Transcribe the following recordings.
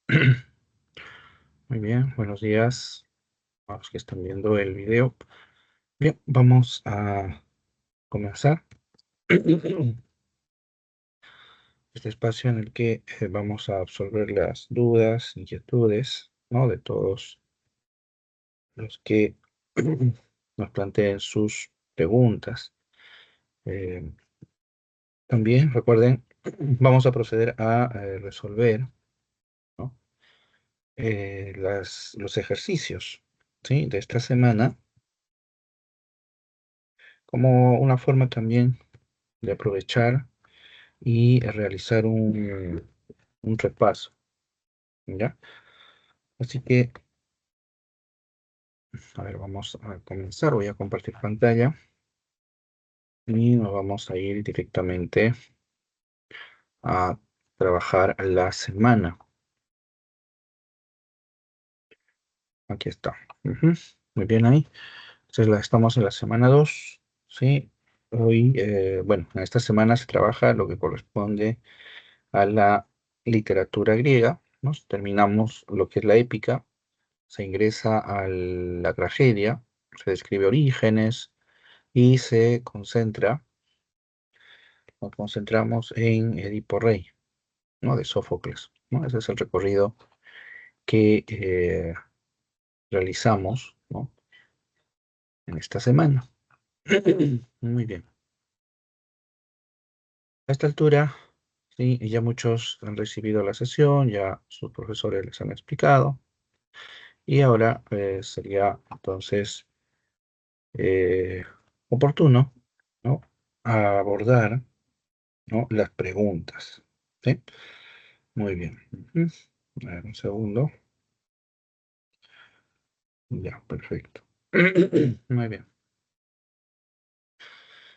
Muy bien, buenos días a los que están viendo el video. Bien, vamos a comenzar este espacio en el que vamos a absorber las dudas, inquietudes, ¿no? De todos los que nos planteen sus preguntas. Eh, También recuerden, vamos a proceder a resolver, ¿no? Los ejercicios, ¿sí? De esta semana, como una forma también de aprovechar y realizar un repaso, ¿ya? Así que, a ver, vamos a comenzar. Voy a compartir pantalla y nos vamos a ir directamente a trabajar la semana. Aquí está. Ujú. Muy bien ahí. Entonces, estamos en la semana 2, ¿sí? Hoy, bueno, en esta semana se trabaja lo que corresponde a la literatura griega, ¿no? Terminamos lo que es la épica, se ingresa a la tragedia, se describe orígenes y nos concentramos en Edipo Rey, ¿no? De Sófocles, ¿no? Ese es el recorrido que realizamos, ¿no? En esta semana. Muy bien. A esta altura, sí, ya muchos han recibido la sesión, ya sus profesores les han explicado, y ahora sería entonces eh, oportuno, ¿no? Abordar, ¿no? Las preguntas, ¿sí? Muy bien. Ujú. A ver, un segundo. Ya, perfecto. Muy bien.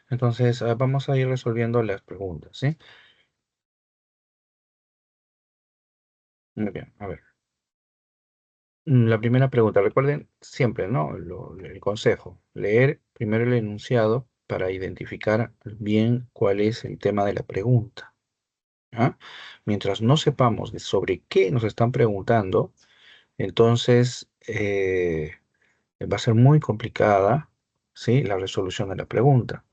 Entonces, vamos a ir resolviendo las preguntas, ¿sí? Muy bien, a ver. La primera pregunta, recuerden siempre, ¿no? El consejo, leer primero el enunciado para identificar bien cuál es el tema de la pregunta, ¿ah? Mientras no sepamos sobre qué nos están preguntando, entonces va a ser muy complicada, ¿sí? La resolución de la pregunta.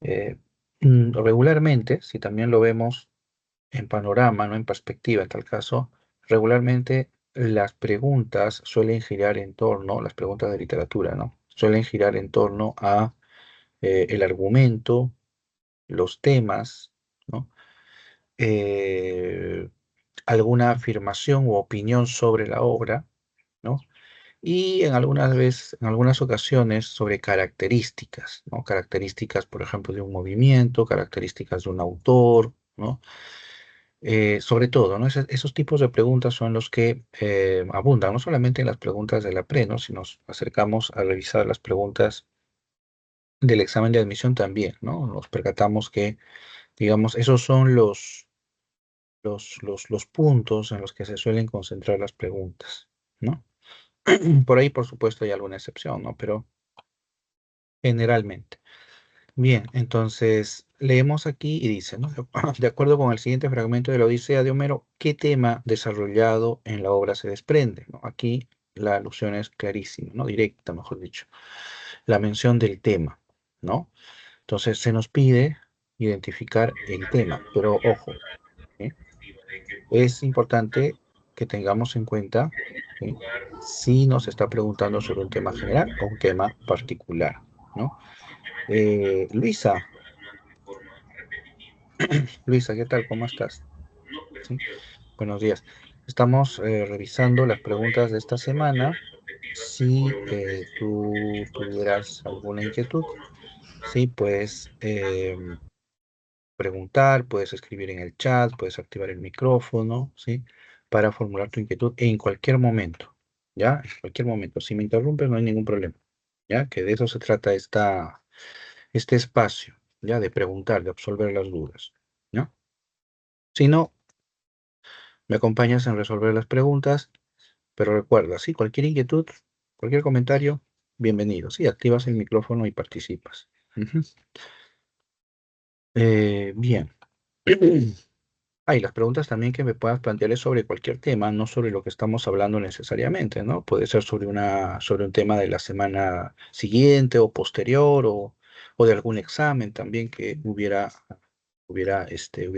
Eh, Regularmente, si también lo vemos en panorama, no en perspectiva, en tal caso, regularmente las preguntas suelen girar en torno, las preguntas de literatura, ¿no? Suelen girar en torno a el argumento, los temas, ¿no? Eh, Alguna afirmación u opinión sobre la obra, ¿no? Y en algunas ocasiones sobre características, ¿no? Características, por ejemplo, de un movimiento, características de un autor, ¿no? Sobre todo, ¿no? Esos tipos de preguntas son los que abundan, no solamente en las preguntas de la PRE, ¿no? Si nos acercamos a revisar las preguntas del examen de admisión también, ¿no? Nos percatamos que, digamos, esos son los puntos en los que se suelen concentrar las preguntas, ¿no? Por ahí, por supuesto, hay alguna excepción, ¿no? Pero generalmente. Bien, entonces leemos aquí y dice, ¿no? De acuerdo con el siguiente fragmento de la Odisea de Homero, ¿qué tema desarrollado en la obra se desprende? ¿No? Aquí la alusión es clarísima, ¿no? Directa, mejor dicho. La mención del tema, ¿no? Entonces se nos pide identificar el tema, pero ojo, ¿sí? Es importante que tengamos en cuenta, ¿sí? Si nos está preguntando sobre un tema general o un tema particular, ¿no? Luisa, Luisa, ¿qué tal? ¿Cómo estás? Sí, buenos días. Estamos revisando las preguntas de esta semana. Si tú tuvieras alguna inquietud, sí, puedes preguntar, puedes escribir en el chat, puedes activar el micrófono, ¿sí? Para formular tu inquietud en cualquier momento, ¿ya? En cualquier momento. Si me interrumpes, no hay ningún problema, ¿ya? Que de eso se trata este espacio, ¿ya? De preguntar, de absolver las dudas, ¿no? Si no, me acompañas en resolver las preguntas. Pero recuerda, sí, cualquier inquietud, cualquier comentario, bienvenido. Sí, activas el micrófono y participas. Ujú. Bien. Ah, y las preguntas también que me puedas plantear es sobre cualquier tema, no sobre lo que estamos hablando necesariamente, ¿no? Puede ser sobre un tema de la semana siguiente o posterior o de algún examen también que hubiera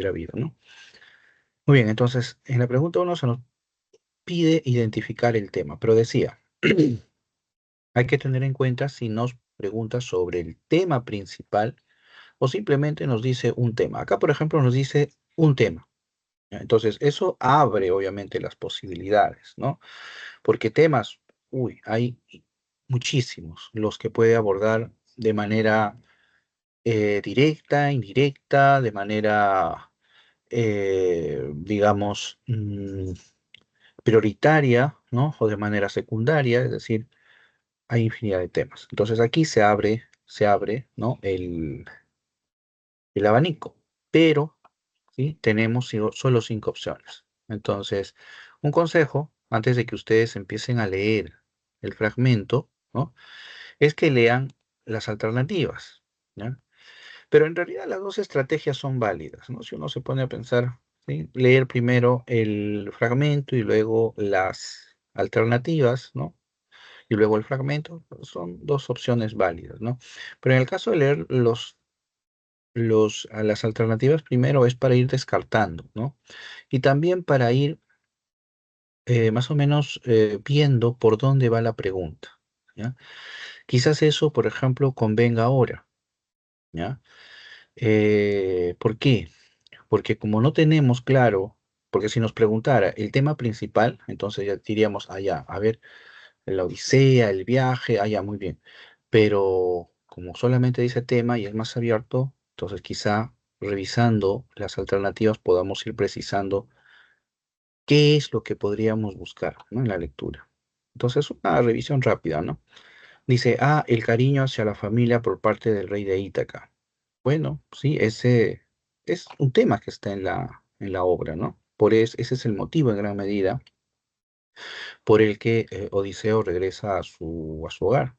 habido, ¿no? Muy bien, entonces, en la pregunta uno se nos pide identificar el tema, pero decía, hay que tener en cuenta si nos pregunta sobre el tema principal o simplemente nos dice un tema. Acá, por ejemplo, nos dice un tema. ¿Ya? Entonces, eso abre obviamente las posibilidades, ¿no? Porque temas, uy, hay muchísimos los que puede abordar de manera directa, indirecta, de manera, digamos, prioritaria, ¿no? O de manera secundaria, es decir, hay infinidad de temas. Entonces aquí se abre, ¿no? El abanico, pero ¿sí? Tenemos solo 5 opciones. Entonces, un consejo, antes de que ustedes empiecen a leer el fragmento, ¿no? Es que lean las alternativas, ¿ya? Pero en realidad las dos estrategias son válidas, ¿no? Si uno se pone a pensar, ¿sí? Leer primero el fragmento y luego las alternativas, ¿no? Y luego el fragmento, pues, son dos opciones válidas, ¿no? Pero en el caso de leer a las alternativas primero es para ir descartando, ¿no? Y también para ir más o menos viendo por dónde va la pregunta, ¿ya? Quizás eso, por ejemplo, convenga ahora, ¿ya? ¿Por qué? Porque como no tenemos claro, porque si nos preguntara el tema principal, entonces ya diríamos, allá, a ver, la odisea, el viaje, allá, muy bien. Pero como solamente dice tema y es más abierto, entonces quizá revisando las alternativas podamos ir precisando qué es lo que podríamos buscar, ¿no? En la lectura. Entonces, una revisión rápida, ¿no? Dice, el cariño hacia la familia por parte del rey de Ítaca. Bueno, sí, ese es un tema que está en la obra, ¿no? Ese es el motivo en gran medida por el que Odiseo regresa a su hogar.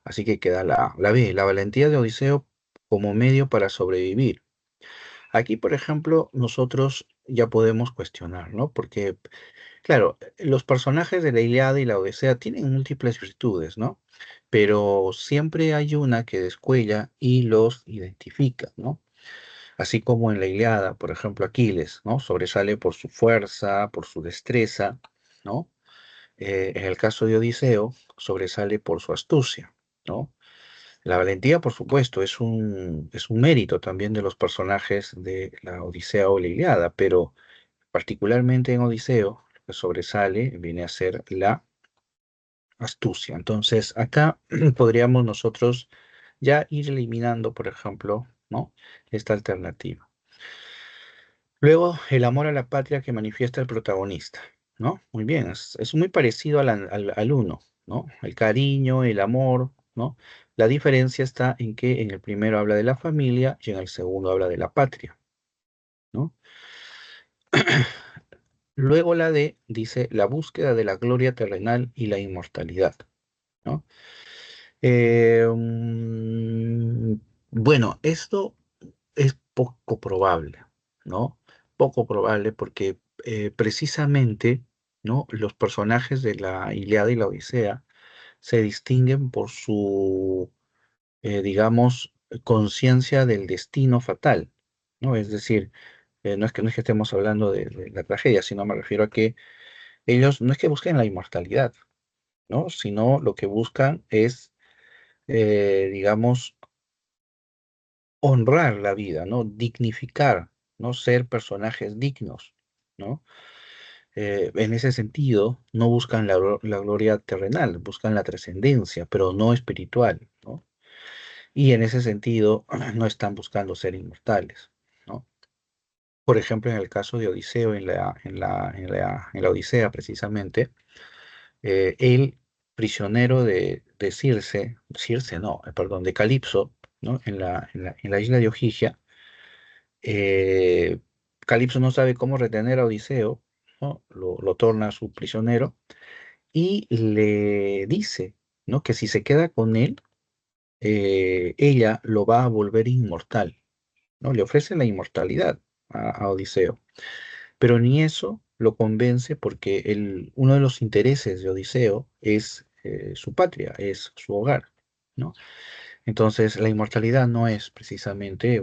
Así que queda la B, la valentía de Odiseo como medio para sobrevivir. Aquí, por ejemplo, nosotros ya podemos cuestionar, ¿no? Porque, claro, los personajes de la Ilíada y la Odisea tienen múltiples virtudes, ¿no? Pero siempre hay una que descuella y los identifica, ¿no? Así como en la Ilíada, por ejemplo, Aquiles, ¿no? Sobresale por su fuerza, por su destreza, ¿no? En el caso de Odiseo, sobresale por su astucia, ¿no? La valentía, por supuesto, es un mérito también de los personajes de la Odisea o la Ilíada, pero particularmente en Odiseo, lo que sobresale viene a ser la astucia. Entonces, acá podríamos nosotros ya ir eliminando, por ejemplo, ¿no? Esta alternativa. Luego, el amor a la patria que manifiesta el protagonista, ¿no? Muy bien, es muy parecido al uno, ¿no? El cariño, el amor, ¿no? La diferencia está en que en el primero habla de la familia y en el segundo habla de la patria, ¿no? Luego la D dice la búsqueda de la gloria terrenal y la inmortalidad, ¿no? Bueno, esto es poco probable, ¿no? Poco probable porque precisamente, ¿no? Los personajes de la Ilíada y la Odisea se distinguen por su, digamos, conciencia del destino fatal, ¿no? Es decir, no es que estemos hablando de la tragedia, sino me refiero a que ellos no es que busquen la inmortalidad, ¿no? Sino lo que buscan es, digamos, honrar la vida, ¿no? Dignificar, ¿no? Ser personajes dignos, ¿no? En ese sentido, no buscan la gloria terrenal, buscan la trascendencia, pero no espiritual, ¿no? Y en ese sentido, no están buscando ser inmortales, ¿no? Por ejemplo, en el caso de Odiseo, en la Odisea, precisamente, él, prisionero de Circe no, perdón, de Calipso, ¿no? En la isla de Ojigia, eh, Calipso no sabe cómo retener a Odiseo, ¿no? Lo torna su prisionero y le dice, ¿no? Que si se queda con él, ella lo va a volver inmortal, ¿no? Le ofrece la inmortalidad. a Odiseo. Pero ni eso lo convence porque uno de los intereses de Odiseo es su patria, es su hogar, ¿no? Entonces, la inmortalidad no es precisamente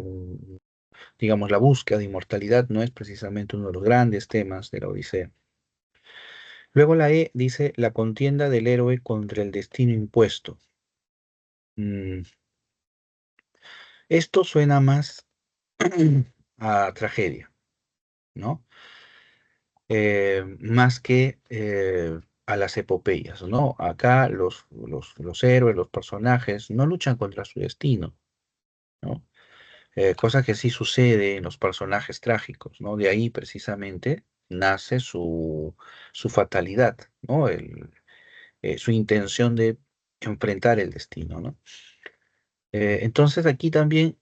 digamos, la búsqueda de inmortalidad no es precisamente uno de los grandes temas de la Odisea. Luego la E dice la contienda del héroe contra el destino impuesto. Mm, Esto suena más a tragedia, ¿no? Más que a las epopeyas, ¿no? Acá los héroes, los personajes, no luchan contra su destino, ¿no? Cosa que sí sucede en los personajes trágicos, ¿no? De ahí precisamente nace su fatalidad, ¿no? Su intención de enfrentar el destino, ¿no? Entonces aquí también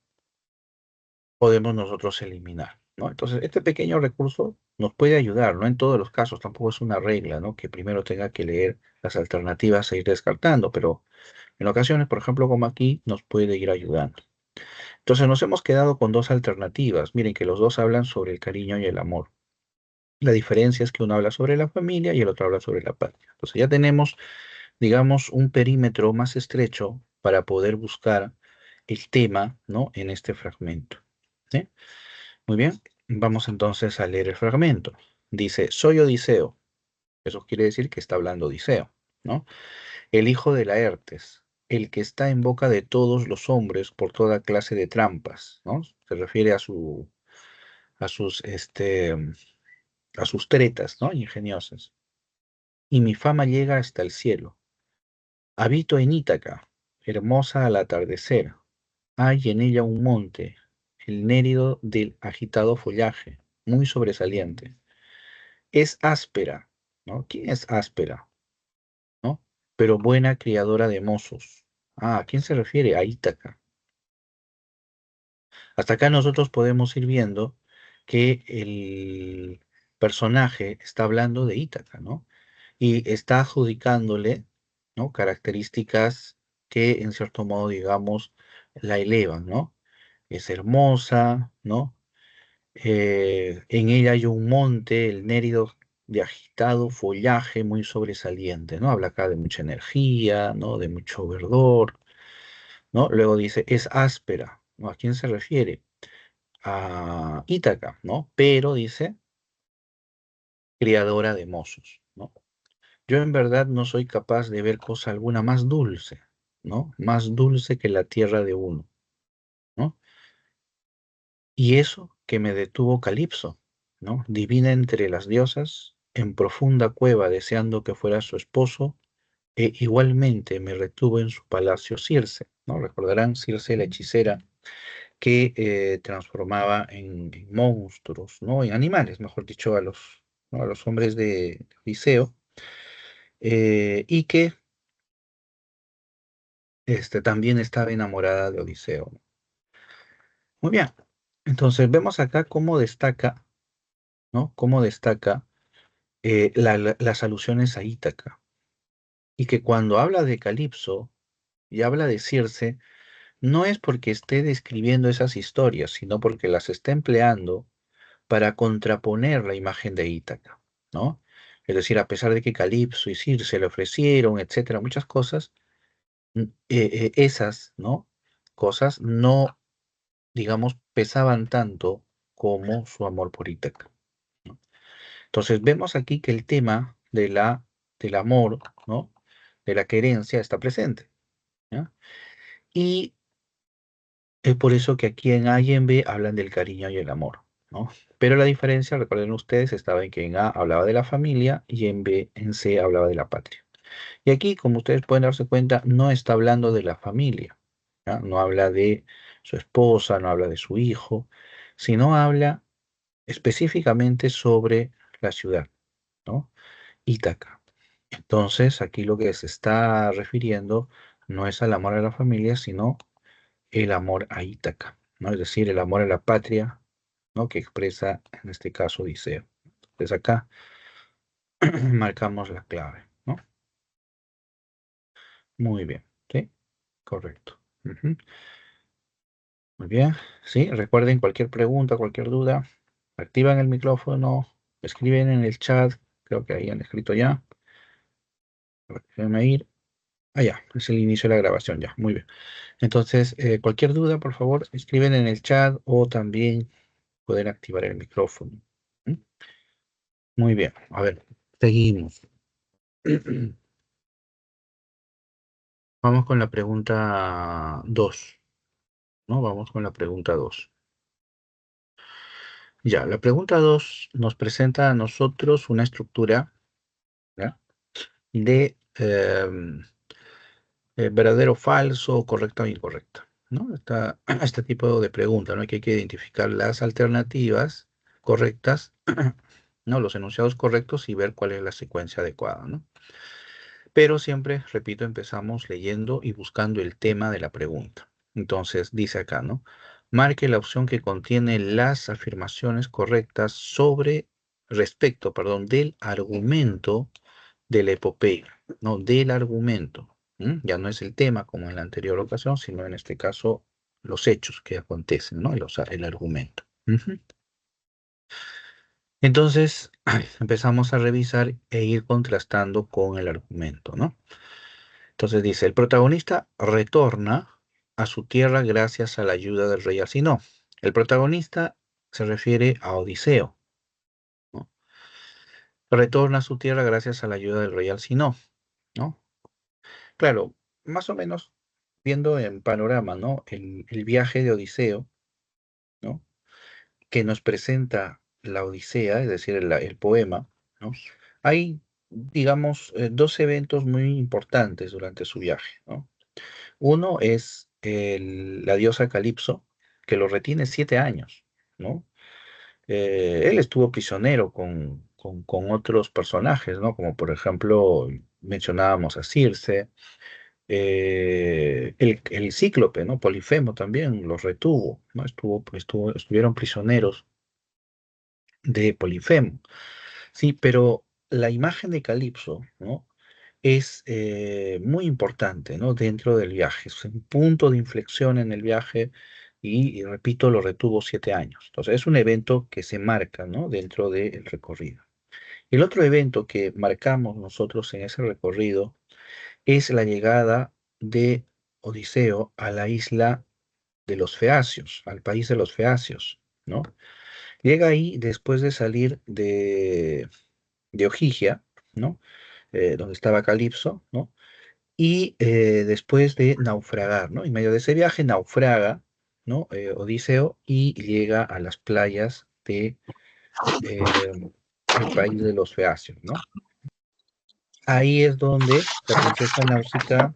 podemos nosotros eliminar, ¿no? Entonces este pequeño recurso nos puede ayudar, no en todos los casos, tampoco es una regla, ¿no? Que primero tenga que leer las alternativas e ir descartando, pero en ocasiones, por ejemplo, como aquí, nos puede ir ayudando. Entonces nos hemos quedado con dos alternativas. Miren que los dos hablan sobre el cariño y el amor. La diferencia es que uno habla sobre la familia y el otro habla sobre la patria. Entonces ya tenemos, digamos, un perímetro más estrecho para poder buscar el tema, ¿no? En este fragmento. ¿Sí? Muy bien. Vamos entonces a leer el fragmento. Dice, soy Odiseo. Eso quiere decir que está hablando Odiseo, ¿no? El hijo de Laertes, el que está en boca de todos los hombres por toda clase de trampas, ¿no? Se refiere a sus, este, a sus tretas, ¿no? Ingeniosas. Y mi fama llega hasta el cielo. Habito en Ítaca, hermosa al atardecer. Hay en ella un monte, el nérido del agitado follaje, muy sobresaliente. Es áspera, ¿no? ¿Quién es áspera? ¿No? Pero buena criadora de mozos. Ah, ¿a quién se refiere? A Ítaca. Hasta acá nosotros podemos ir viendo que el personaje está hablando de Ítaca, ¿no? Y está adjudicándole, ¿no? Características que en cierto modo, digamos, la elevan, ¿no? Es hermosa, ¿no? En ella hay un monte, el Nérido de agitado follaje muy sobresaliente, ¿no? Habla acá de mucha energía, ¿no? De mucho verdor, ¿no? Luego dice, es áspera, ¿no? ¿A quién se refiere? A Ítaca, ¿no? Pero dice, criadora de mozos, ¿no? Yo en verdad no soy capaz de ver cosa alguna más dulce, ¿no? Más dulce que la tierra de uno, ¿no? Y eso que me detuvo Calipso, ¿no? Divina entre las diosas, en profunda cueva deseando que fuera su esposo, e igualmente me retuvo en su palacio Circe, ¿no? Recordarán Circe la hechicera que transformaba en monstruos, ¿no? En animales, mejor dicho, ¿no? A los hombres de Odiseo, y que también estaba enamorada de Odiseo. Muy bien, entonces vemos acá cómo destaca, ¿no? Cómo destaca las alusiones a Ítaca, y que cuando habla de Calipso y habla de Circe, no es porque esté describiendo esas historias, sino porque las está empleando para contraponer la imagen de Ítaca, ¿no? Es decir, a pesar de que Calipso y Circe le ofrecieron, etcétera, muchas cosas, esas, ¿no? Cosas no, digamos, pesaban tanto como su amor por Ítaca, ¿no? Entonces vemos aquí que el tema del amor, ¿no? De la querencia está presente, ¿ya? Y es por eso que aquí en A y en B hablan del cariño y el amor, ¿no? Pero la diferencia, recuerden ustedes, estaba en que en A hablaba de la familia y en B, en C, hablaba de la patria. Y aquí, como ustedes pueden darse cuenta, no está hablando de la familia, ¿ya? No habla de su esposa, no habla de su hijo, sino habla específicamente sobre la ciudad, ¿no? Ítaca. Entonces, aquí lo que se está refiriendo no es al amor a la familia, sino el amor a Ítaca, ¿no? Es decir, el amor a la patria, ¿no? Que expresa en este caso Odiseo. Entonces acá marcamos la clave, ¿no? Muy bien, ¿sí? Correcto. Ujú. Muy bien, sí, recuerden cualquier pregunta, cualquier duda, Activan el micrófono, escriben en el chat, creo que ahí han escrito ya. A ver, déjenme ir. Ah, ya, es el inicio de la grabación, ya, muy bien. Entonces, cualquier duda, por favor, escriben en el chat o también pueden activar el micrófono. ¿Mm? Muy bien, a ver, seguimos. Vamos con la pregunta 2, ¿no? Vamos con la pregunta 2. Ya, la pregunta 2 nos presenta a nosotros una estructura, ¿ya? De verdadero o falso, correcta o incorrecta, ¿no? Este tipo de pregunta, ¿no? Que hay que identificar las alternativas correctas, ¿no? Los enunciados correctos y ver cuál es la secuencia adecuada, ¿no? Pero siempre, repito, empezamos leyendo y buscando el tema de la pregunta. Entonces, dice acá, ¿no? Marque la opción que contiene las afirmaciones correctas respecto, perdón, del argumento de la epopeya, ¿no? Del argumento. Ya no es el tema como en la anterior ocasión, sino en este caso los hechos que acontecen, ¿no? El argumento. Ujú. Entonces, empezamos a revisar e ir contrastando con el argumento, ¿no? Entonces dice, el protagonista retorna a su tierra gracias a la ayuda del rey Asino. El protagonista se refiere a Odiseo, ¿no? Retorna a su tierra gracias a la ayuda del rey Alcinó, ¿no? Claro, más o menos viendo en panorama, ¿no? El viaje de Odiseo, ¿no? Que nos presenta la Odisea, es decir, el poema, ¿no? Hay, digamos, dos eventos muy importantes durante su viaje, ¿no? Uno es la diosa Calipso, que lo retiene 7 años, ¿no? Él estuvo prisionero con otros personajes, ¿no? Como por ejemplo, mencionábamos a Circe, el cíclope, ¿no? Polifemo también los retuvo, ¿no? Estuvieron prisioneros de Polifemo. Sí, pero la imagen de Calipso, ¿no? Es muy importante, ¿no? Dentro del viaje. Es un punto de inflexión en el viaje y, repito, lo retuvo 7 años. Entonces, es un evento que se marca, ¿no? Dentro del recorrido. El otro evento que marcamos nosotros en ese recorrido es la llegada de Odiseo a la isla de los Feacios, al país de los Feacios, ¿no? Llega ahí después de salir de Ojigia, ¿no? Donde estaba Calipso, ¿no? Y después de naufragar, ¿no? En medio de ese viaje naufraga, ¿no? Odiseo y llega a las playas de eh, el país de los Feacios, ¿no? Ahí es donde la princesa Náusica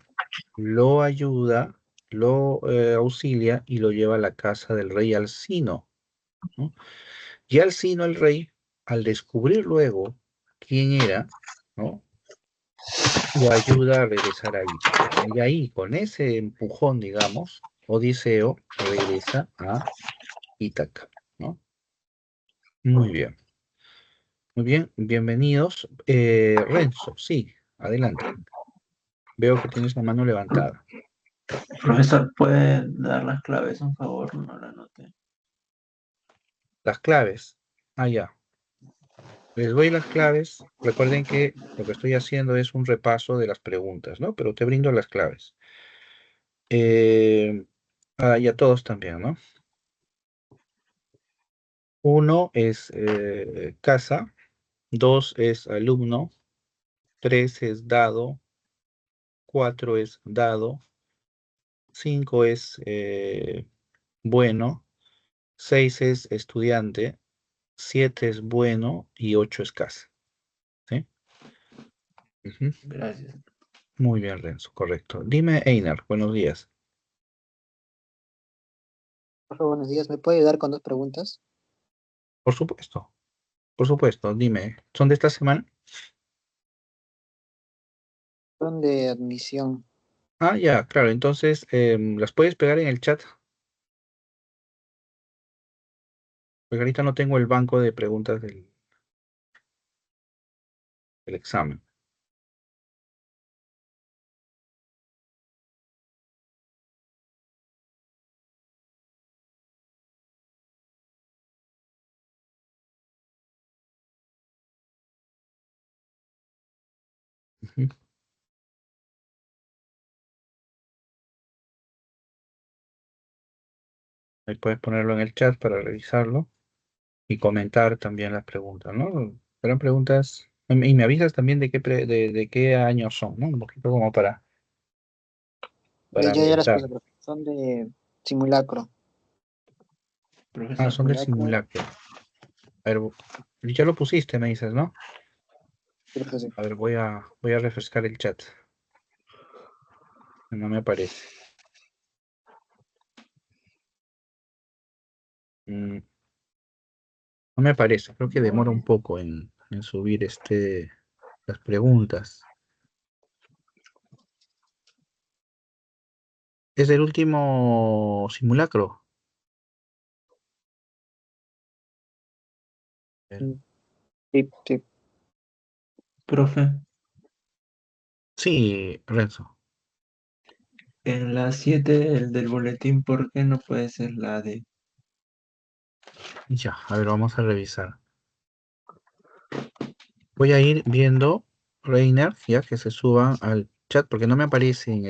lo ayuda, lo auxilia y lo lleva a la casa del rey Alcino, ¿no? Y Alcino, el rey, al descubrir luego quién era, ¿no? Lo ayuda a regresar a Ítaca, ¿no? Y ahí, con ese empujón, digamos, Odiseo regresa a Ítaca, ¿no? Muy bien, muy bien, bienvenidos. Renzo, sí, adelante. Veo que tienes la mano levantada. Profesor, ¿puede dar las claves, un favor? No la anoté. Las claves. Ah, ya. Les doy las claves. Recuerden que lo que estoy haciendo es un repaso de las preguntas, ¿no? Pero te brindo las claves. Eh, y a todos también, ¿no? Uno es casa, dos es alumno, tres es dado, cuatro es dado, cinco es bueno, seis es estudiante, siete es bueno y ocho es casa. ¿Sí? Ujú. Gracias. Muy bien, Renzo, correcto. Dime, Einar, buenos días. Profe, buenos días. ¿Me puede ayudar con dos preguntas? Por supuesto, dime, ¿son de esta semana? Son de admisión. Ah, ya, claro, entonces las puedes pegar en el chat, porque ahorita no tengo el banco de preguntas del examen. Ujú. Ahí puedes ponerlo en el chat para revisarlo y comentar también las preguntas, ¿no? Serán preguntas, y me avisas también de qué año son, ¿no? Un poquito como para Ya las ambientar. puse, profe. Son de simulacro. Ah, Profesor, son del Simulacro. simulacro. A ver, ya lo pusiste, me dices, ¿no? Profe, sí. A ver, voy a refrescar el chat. No me aparece. Mm, no me aparece. Creo que demora un poco en subir las preguntas. ¿Es el último simulacro? A ver. Mm, sí, sí. profe, Sí, Renzo. en la 7, el del boletín, ¿por qué no puede ser la D? Ya, a ver, vamos a revisar. Voy a ir viendo, Reiner, ya que se suba al chat, porque no me aparece en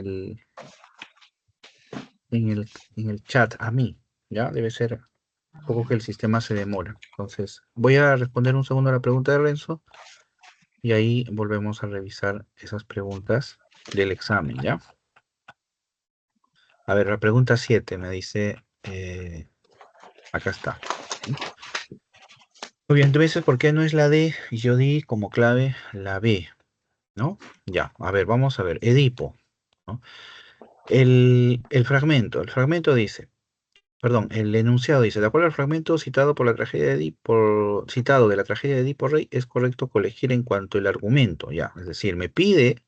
el chat a mí. Ya, debe ser un poco que el sistema se demora. Entonces, voy a responder un segundo a la pregunta de Renzo y ahí volvemos a revisar esas preguntas del examen, ¿ya? A ver, la pregunta 7 me dice, acá está. Muy bien, tú me dices por qué no es la D y yo di como clave la B, ¿no? Ya, a ver, vamos a ver. Edipo, ¿no? El fragmento dice, perdón, el enunciado dice, de acuerdo al fragmento citado por la tragedia de citado de la tragedia de Edipo Rey, es correcto colegir en cuanto al argumento, ya, es decir, me pide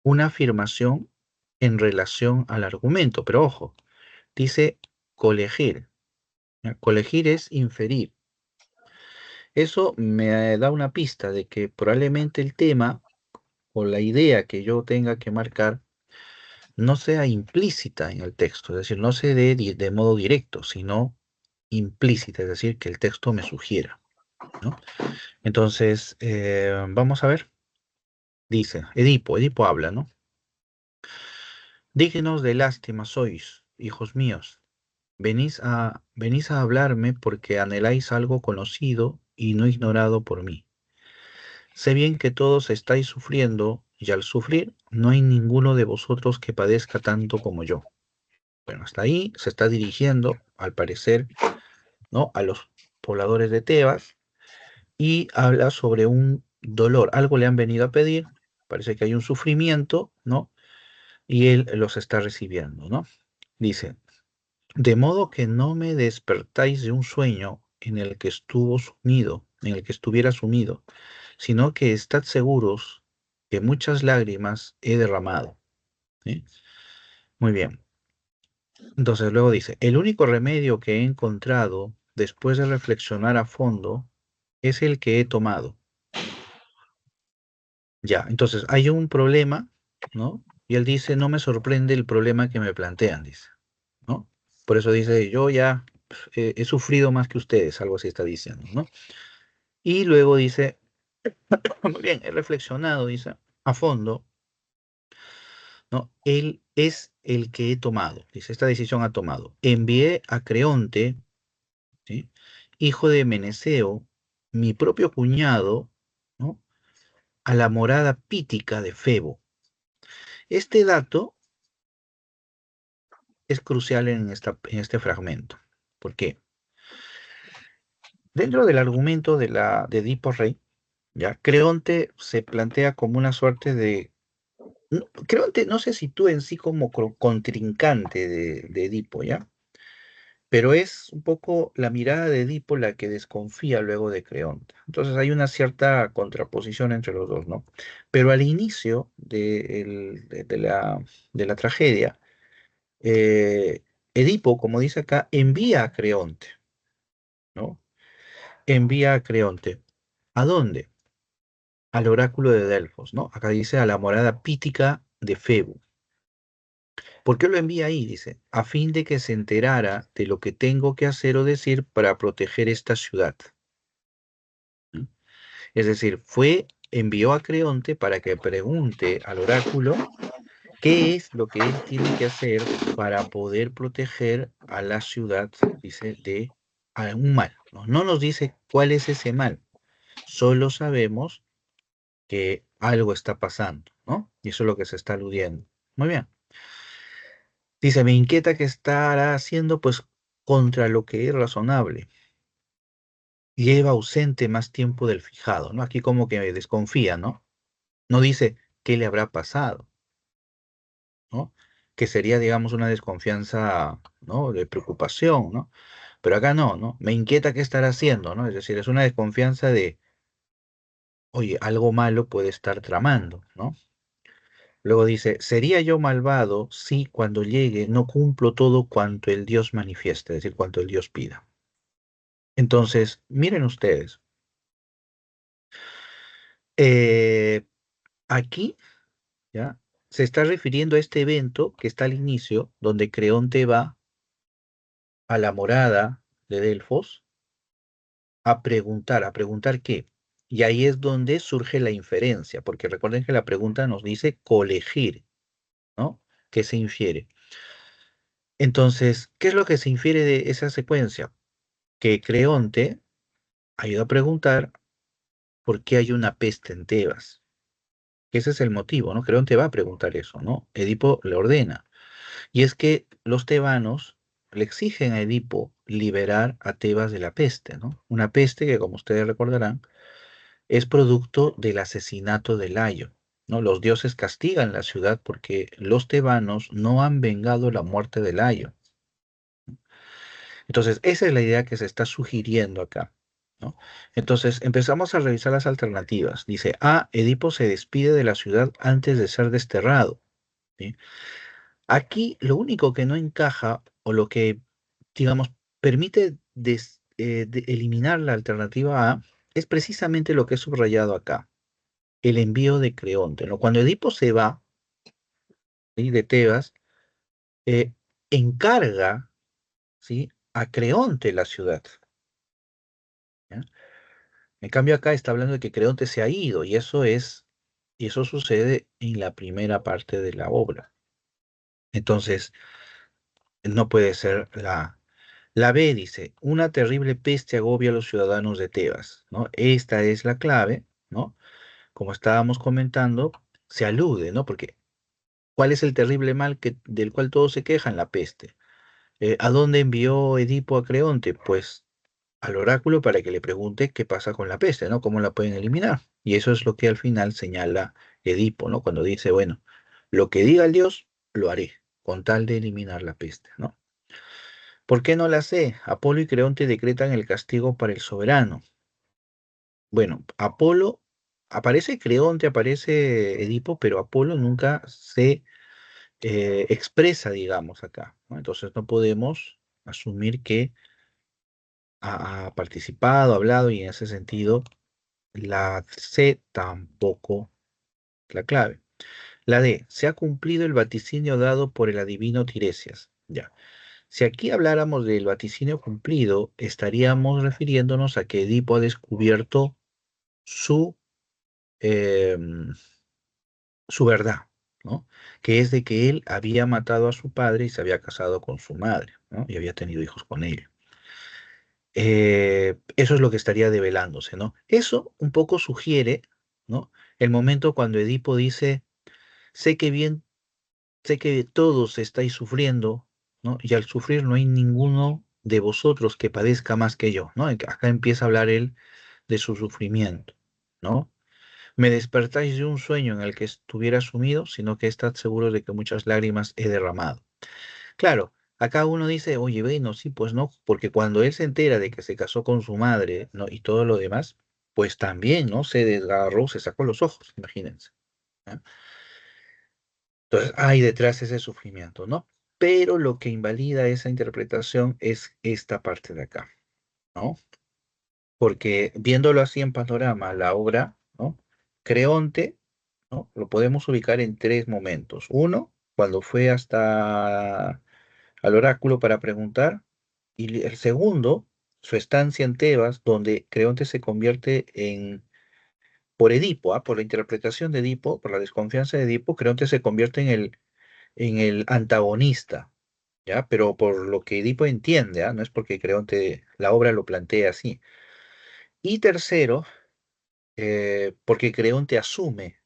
una afirmación en relación al argumento, pero ojo, dice colegir, ¿ya? Colegir es inferir. Eso me da una pista de que probablemente el tema o la idea que yo tenga que marcar no sea implícita en el texto, es decir, no se dé de modo directo, sino implícita, es decir, que el texto me sugiera, ¿no? Entonces, vamos a ver, dice, Edipo habla, ¿no? Dignos de lástima sois, hijos míos, venís a hablarme porque anheláis algo conocido y no ignorado por mí. Sé bien que todos estáis sufriendo, y al sufrir no hay ninguno de vosotros que padezca tanto como yo. Bueno, hasta ahí se está dirigiendo, al parecer, ¿no? A los pobladores de Tebas y habla sobre un dolor. Algo le han venido a pedir, parece que hay un sufrimiento, ¿no? Y él los está recibiendo, ¿no? Dice, de modo que no me despertáis de un sueño en el que estuvo sumido, en el que estuviera sumido, sino que estad seguros que muchas lágrimas he derramado. ¿Sí? Muy bien. Entonces luego dice, el único remedio que he encontrado después de reflexionar a fondo es el que he tomado. Ya, entonces hay un problema, ¿no? Y él dice, no me sorprende el problema que me plantean, dice, ¿no? Por eso dice, yo ya he sufrido más que ustedes, algo así está diciendo, ¿no? Y luego dice, muy bien, he reflexionado, dice, a fondo, ¿no? Él es el que he tomado, dice, esta decisión ha tomado. Envié a Creonte, ¿sí? Hijo de Meneceo, mi propio cuñado, ¿no? A la morada pítica de Febo. Este dato es crucial en este fragmento. ¿Por qué? Dentro del argumento de Edipo Rey, ¿ya? Creonte se plantea como una suerte de... Creonte no se sitúa en sí como contrincante de Edipo, ¿ya? Pero es un poco la mirada de Edipo la que desconfía luego de Creonte. Entonces hay una cierta contraposición entre los dos, ¿no? Pero al inicio de la tragedia, eh, Edipo, como dice acá, envía a Creonte, ¿no? Envía a Creonte. ¿A dónde? Al oráculo de Delfos, ¿no? Acá dice a la morada pítica de Febo. ¿Por qué lo envía ahí? Dice, a fin de que se enterara de lo que tengo que hacer o decir para proteger esta ciudad. ¿Mm? Es decir, fue envió a Creonte para que pregunte al oráculo qué es lo que él tiene que hacer para poder proteger a la ciudad, dice, de algún mal. No, no nos dice cuál es ese mal, solo sabemos que algo está pasando, ¿no? Y eso es lo que se está aludiendo. Muy bien. Dice, me inquieta que estará haciendo, pues, contra lo que es razonable. Lleva ausente más tiempo del fijado, ¿no? Aquí como que desconfía, ¿no? No dice qué le habrá pasado, ¿no? Que sería, digamos, una desconfianza, ¿no? De preocupación, ¿no? Pero acá no, ¿no? Me inquieta qué estará haciendo, ¿no? Es decir, es una desconfianza de, oye, algo malo puede estar tramando, ¿no? Luego dice, ¿sería yo malvado si cuando llegue no cumplo todo cuanto el Dios manifieste, es decir, cuanto el Dios pida? Entonces, miren ustedes, eh, aquí, ¿ya? Se está refiriendo a este evento que está al inicio, donde Creonte va a la morada de Delfos ¿a preguntar qué? Y ahí es donde surge la inferencia, porque recuerden que la pregunta nos dice colegir, ¿no? ¿Qué se infiere? Entonces, ¿qué es lo que se infiere de esa secuencia? Que Creonte ha ido a preguntar por qué hay una peste en Tebas. Ese es el motivo, ¿no? Creonte va a preguntar eso, ¿no? Edipo le ordena. Y es que los tebanos le exigen a Edipo liberar a Tebas de la peste, ¿no? Una peste que, como ustedes recordarán, es producto del asesinato de Layo, ¿no? Los dioses castigan la ciudad porque los tebanos no han vengado la muerte de Layo. Entonces, esa es la idea que se está sugiriendo acá, ¿no? Entonces, empezamos a revisar las alternativas. Dice, A, Edipo se despide de la ciudad antes de ser desterrado, ¿sí? Aquí lo único que no encaja o lo que, digamos, permite eliminar la alternativa A es precisamente lo que he subrayado acá, el envío de Creonte, ¿no? Cuando Edipo se va, ¿sí? De Tebas, eh, encarga, ¿sí? A Creonte la ciudad, ¿ya? En cambio acá está hablando de que Creonte se ha ido y eso sucede en la primera parte de la obra. Entonces, no puede ser la B. Dice, una terrible peste agobia a los ciudadanos de Tebas, ¿no? Esta es la clave, ¿no? Como estábamos comentando, se alude, ¿no? Porque ¿cuál es el terrible mal del cual todos se quejan? La peste. ¿A dónde envió Edipo a Creonte? Pues al oráculo para que le pregunte qué pasa con la peste, ¿no? ¿Cómo la pueden eliminar? Y eso es lo que al final señala Edipo, ¿no? Cuando dice, bueno, lo que diga el Dios, lo haré, con tal de eliminar la peste, ¿no? ¿Por qué no la sé? Apolo y Creonte decretan el castigo para el soberano. Bueno, Apolo, aparece Creonte, aparece Edipo, pero Apolo nunca se expresa, digamos, acá, ¿no? Entonces no podemos asumir que ha participado, hablado, y en ese sentido la C tampoco es la clave. La D, se ha cumplido el vaticinio dado por el adivino Tiresias. Ya. Si aquí habláramos del vaticinio cumplido, estaríamos refiriéndonos a que Edipo ha descubierto su, em, su verdad, ¿no? Que es de que él había matado a su padre y se había casado con su madre, ¿no? Y había tenido hijos con ella. Eso es lo que estaría develándose, ¿no? Eso un poco sugiere, ¿no? El momento cuando Edipo dice, sé que bien, sé que todos estáis sufriendo, ¿no? Y al sufrir no hay ninguno de vosotros que padezca más que yo, ¿no? Acá empieza a hablar él de su sufrimiento, ¿no? Me despertáis de un sueño en el que estuviera sumido, sino que estad seguros de que muchas lágrimas he derramado. Claro, acá uno dice, oye, bueno, sí, pues no, porque cuando él se entera de que se casó con su madre, ¿no? Y todo lo demás, pues también, ¿no? Se desgarró, se sacó los ojos, imagínense, ¿ya? Entonces, hay detrás ese sufrimiento, ¿no? Pero lo que invalida esa interpretación es esta parte de acá, ¿no? Porque viéndolo así en panorama, la obra, ¿no? Creonte, ¿no? Lo podemos ubicar en tres momentos. Uno, cuando fue hasta al oráculo para preguntar, y el segundo, su estancia en Tebas, donde Creonte se convierte por Edipo, por la interpretación de Edipo, por la desconfianza de Edipo, Creonte se convierte en el antagonista, ¿ya? Pero por lo que Edipo entiende, no es porque Creonte, la obra lo plantea así. Y tercero, porque Creonte asume,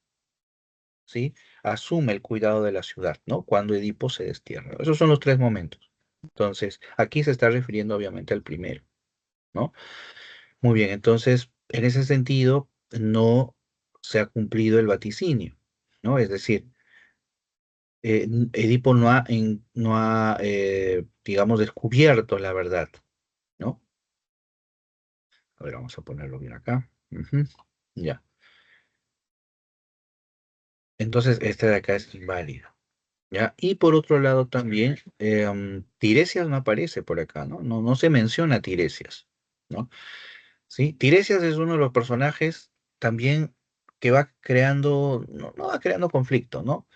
¿sí? Asume el cuidado de la ciudad, ¿no? Cuando Edipo se destierra. Esos son los tres momentos. Entonces, aquí se está refiriendo obviamente al primero, ¿no? Muy bien, entonces, en ese sentido, no se ha cumplido el vaticinio, ¿no? Es decir, Edipo no ha, digamos, descubierto la verdad, ¿no? A ver, vamos a ponerlo bien acá. Ujú. Ya. Entonces, esta de acá es inválida. ¿Ya? Y por otro lado también, Tiresias no aparece por acá, ¿no? No se menciona Tiresias, ¿no? ¿Sí? Tiresias es uno de los personajes también que va creando, no va creando conflicto, ¿no?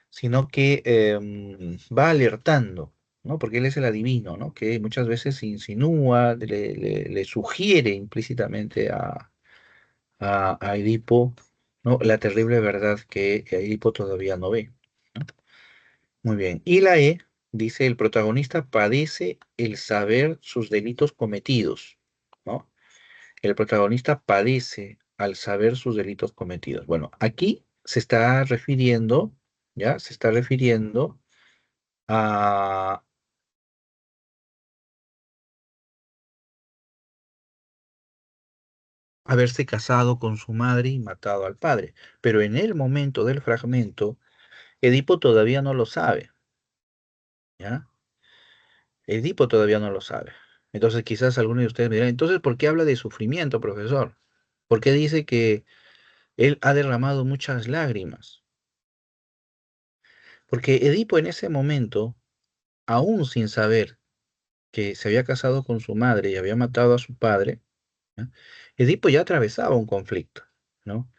Sino que va alertando, ¿no? Porque él es el adivino, ¿no? Que muchas veces insinúa, le sugiere implícitamente a Edipo, ¿no? La terrible verdad que Edipo todavía no ve, ¿no? Muy bien. Y la E dice, el protagonista padece el saber sus delitos cometidos, ¿no? El protagonista padece al saber sus delitos cometidos. Bueno, aquí se está refiriendo, ¿ya? Se está refiriendo a haberse casado con su madre y matado al padre. Pero en el momento del fragmento, Edipo todavía no lo sabe, ¿ya? Edipo todavía no lo sabe. Entonces quizás algunos de ustedes me dirán, entonces, ¿por qué habla de sufrimiento, profesor? ¿Por qué dice que él ha derramado muchas lágrimas? Porque Edipo en ese momento, aún sin saber que se había casado con su madre y había matado a su padre, ¿ya? Edipo ya atravesaba un conflicto, ¿no?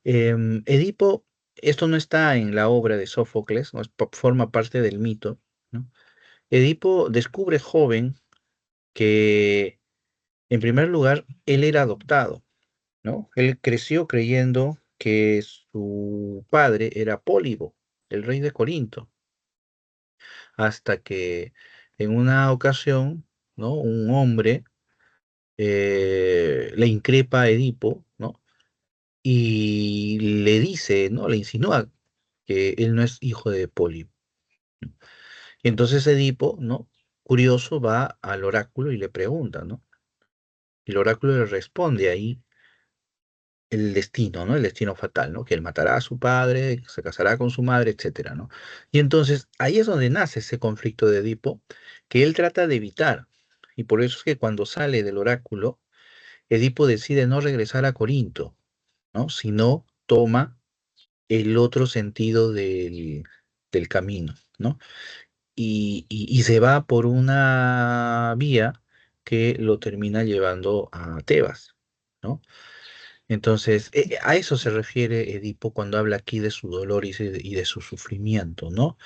Edipo, esto no está en la obra de Sófocles, ¿no? Forma parte del mito, ¿no? Edipo descubre joven que, en primer lugar, él era adoptado, ¿no? Él creció creyendo que su padre era Pólibo, el rey de Corinto, hasta que en una ocasión, ¿no? Un hombre le increpa a Edipo, ¿no? Y le dice, ¿no? Le insinúa que él no es hijo de Pólibo, ¿no? Y entonces Edipo, ¿no? Curioso, va al oráculo y le pregunta, ¿no? Y el oráculo le responde ahí el destino, ¿no? El destino fatal, ¿no? Que él matará a su padre, que se casará con su madre, etcétera, ¿no? Y entonces ahí es donde nace ese conflicto de Edipo que él trata de evitar. Y por eso es que cuando sale del oráculo, Edipo decide no regresar a Corinto, ¿no? Sino toma el otro sentido del camino, ¿no? Y se va por una vía que lo termina llevando a Tebas, ¿no? Entonces, a eso se refiere Edipo cuando habla aquí de su dolor y de su sufrimiento, ¿no?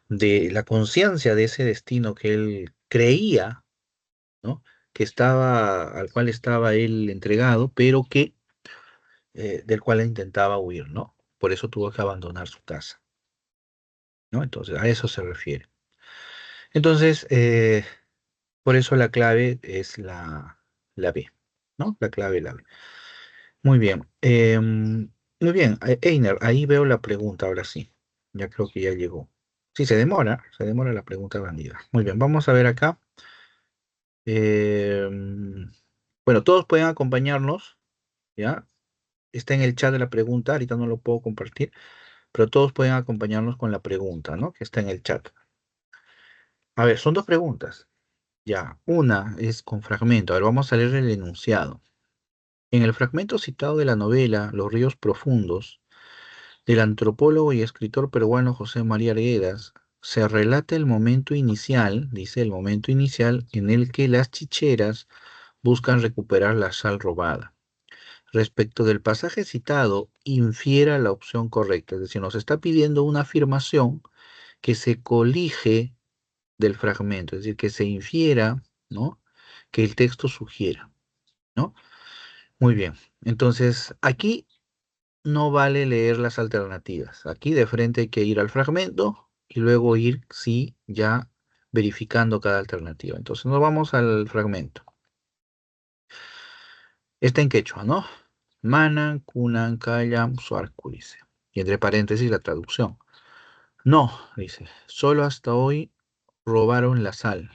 De la conciencia de ese destino que él creía, ¿no? Que estaba, al cual estaba él entregado, pero que del cual él intentaba huir, ¿no? Por eso tuvo que abandonar su casa, ¿no? Entonces, a eso se refiere. Entonces, por eso la clave es la B, ¿no? La clave la B. Muy bien. Muy bien, Einer, ahí veo la pregunta, ahora sí. Ya creo que ya llegó. Sí, se demora la pregunta bandida. Muy bien, vamos a ver acá. Em, bueno, todos pueden acompañarnos, ¿ya? Está en el chat de la pregunta, ahorita no lo puedo compartir, pero todos pueden acompañarnos con la pregunta, ¿no? Que está en el chat. A ver, son dos preguntas. Ya, una es con fragmento. A ver, vamos a leer el enunciado. En el fragmento citado de la novela Los ríos profundos, del antropólogo y escritor peruano José María Arguedas, se relata el momento inicial, dice el momento inicial, en el que las chicheras buscan recuperar la sal robada. Respecto del pasaje citado, infiera la opción correcta, es decir, nos está pidiendo una afirmación que se colige del fragmento, es decir, que se infiera, ¿no? Que el texto sugiera, ¿no? Muy bien. Entonces, aquí no vale leer las alternativas. Aquí de frente hay que ir al fragmento y luego ir, sí, ya verificando cada alternativa. Entonces nos vamos al fragmento. Está en quechua, ¿no? Manan, kunan, kayam, suarku, dice. Y entre paréntesis la traducción. No, dice, solo hasta hoy robaron la sal.